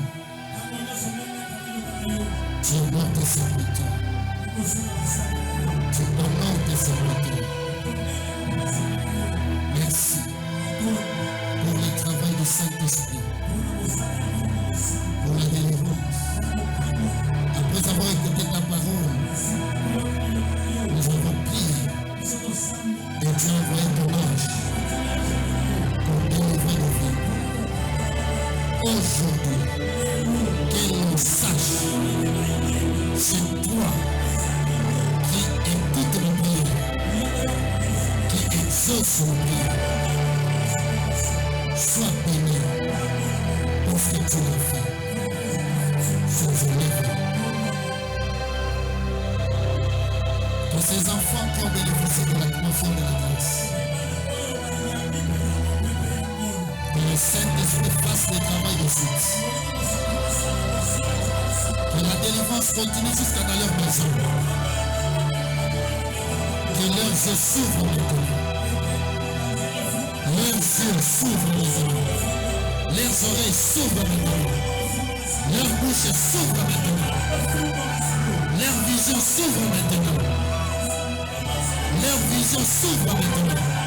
S1: Tu honores tes serviteurs. Tu honores tes serviteurs. Merci pour le travail du Saint-Esprit, pour la délivrance. Après avoir écouté ta parole, nous avons prié et tu as envoyé ton ange pour délivrer nos vies. Aujourd'hui, que l'on sache, c'est toi qui écoute nos prières, qui exauce nos prières. Sois béni pour ce que tu as fait. Sois élevé. Que ces enfants qui ont bénéficié de la promotion de la grâce, que le Saint-Esprit fasse le travail de suite. Que la délivrance continue jusqu'à dans leur maison. Que leurs yeux s'ouvrent maintenant. Leurs yeux s'ouvrent maintenant. Leurs oreilles s'ouvrent maintenant. Leur bouche s'ouvre maintenant. Leur vision s'ouvre maintenant. Leur vision s'ouvre maintenant.